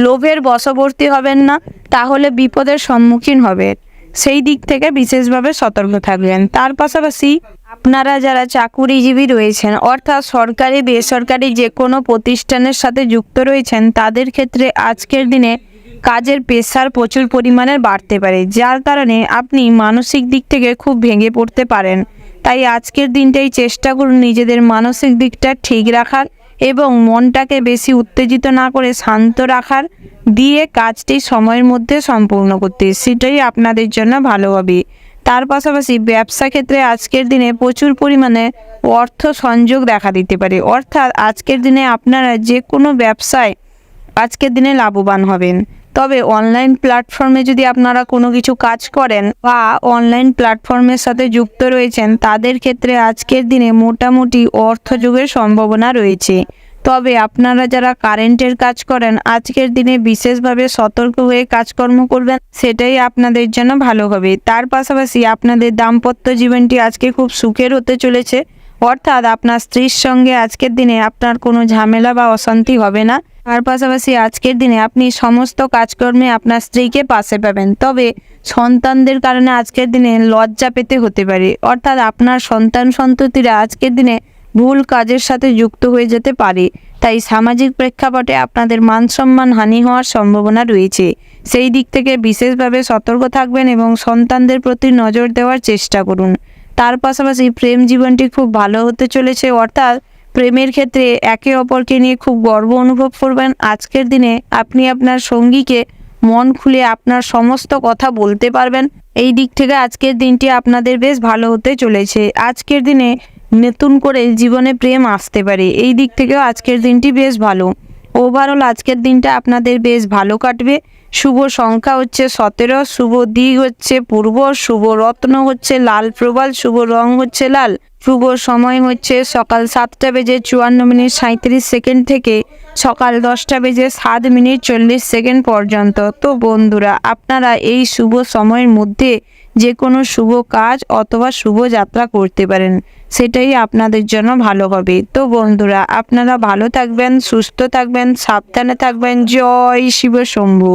লোভের বশবর্তী হবেন না, তাহলে বিপদের সম্মুখীন হবেন, সেই দিক থেকে বিশেষভাবে সতর্ক থাকবেন। তার পাশাপাশি আপনারা যারা চাকুরিজীবী রয়েছেন অর্থাৎ সরকারি বেসরকারি যে কোনো প্রতিষ্ঠানের সাথে যুক্ত রয়েছেন, তাদের ক্ষেত্রে আজকের দিনে কাজের প্রেসার প্রচুর পরিমাণে বাড়তে পারে, যার কারণে আপনি মানসিক দিক থেকে খুব ভেঙে পড়তে পারেন। তাই আজকের দিনটাই চেষ্টা করুন নিজেদের মানসিক দিকটা ঠিক রাখার এবং মনটাকে বেশি উত্তেজিত না করে শান্ত রাখার, দিয়ে কাজটি সময়ের মধ্যে সম্পূর্ণ করতে, সেটাই আপনাদের জন্য ভালো হবে। তার পাশাপাশি ব্যবসা ক্ষেত্রে আজকের দিনে প্রচুর পরিমাণে অর্থ সংযোগ দেখা দিতে পারে, অর্থাৎ আজকের দিনে আপনারা যে কোনো ব্যবসায় আজকের দিনে লাভবান হবেন। তবে অনলাইন প্ল্যাটফর্মে যদি আপনারা কোনো কিছু কাজ করেন বা অনলাইন প্ল্যাটফর্মের সাথে যুক্ত রয়েছেন, তাদের ক্ষেত্রে আজকের দিনে মোটামুটি অর্থযোগের সম্ভাবনা রয়েছে। তবে আপনারা যারা কারেন্টের কাজ করেন, আজকের দিনে বিশেষভাবে সতর্ক হয়ে কাজকর্ম করবেন, সেটাই আপনাদের জন্য ভালো হবে। তার পাশাপাশি আপনাদের দাম্পত্য জীবনটি আজকে খুব সুখের হতে চলেছে, অর্থাৎ আপনার স্ত্রীর সঙ্গে আজকের দিনে আপনার কোনো ঝামেলা বা অশান্তি হবে না। তার পাশাপাশি আজকের দিনে আপনি সমস্ত কাজকর্মে আপনার স্ত্রীকে পাশে পাবেন। তবে সন্তানদের কারণে আজকের দিনে লজ্জা পেতে হতে পারে, অর্থাৎ আপনার সন্তান সন্ততিরা আজকের দিনে ভুল কাজের সাথে যুক্ত হয়ে যেতে পারে। তাই সামাজিক প্রেক্ষাপটে আপনাদের মান সম্মান হানি হওয়ার সম্ভাবনা রয়েছে, সেই দিক থেকে বিশেষভাবে সতর্ক থাকবেন এবং সন্তানদের প্রতি নজর দেওয়ার চেষ্টা করুন। তার পাশাপাশি প্রেম জীবনটি খুব ভালো হতে চলেছে, অর্থাৎ প্রেমের ক্ষেত্রে একে অপরকে নিয়ে খুব গর্ব অনুভব করবেন। আজকের দিনে আপনি আপনার সঙ্গীকে মন খুলে আপনার সমস্ত কথা বলতে পারবেন, এই দিক থেকে আজকের দিনটি আপনাদের বেশ ভালো হতে চলেছে। আজকের দিনে নতুন করে জীবনে প্রেম আসতে পারে, এই দিক থেকেও আজকের দিনটি বেশ ভালো। ওভারঅল আজকের দিনটা আপনাদের বেশ ভালো কাটবে। শুভ সংখ্যা হচ্ছে 17, শুভ দিক হচ্ছে পূর্ব, শুভ রত্ন হচ্ছে লাল প্রবাল, শুভ রং হচ্ছে লাল, শুভ সময় হচ্ছে সকাল 7:54:37 থেকে সকাল 10:07:40 পর্যন্ত। তো বন্ধুরা, আপনারা এই শুভ সময়ের মধ্যে যে কোনো শুভ কাজ অথবা শুভ যাত্রা করতে পারেন, সেটাই আপনাদের জন্য ভালো হবে। তো বন্ধুরা, আপনারা ভালো থাকবেন, সুস্থ থাকবেন, সাবধানে থাকবেন। জয় শিব শম্ভু।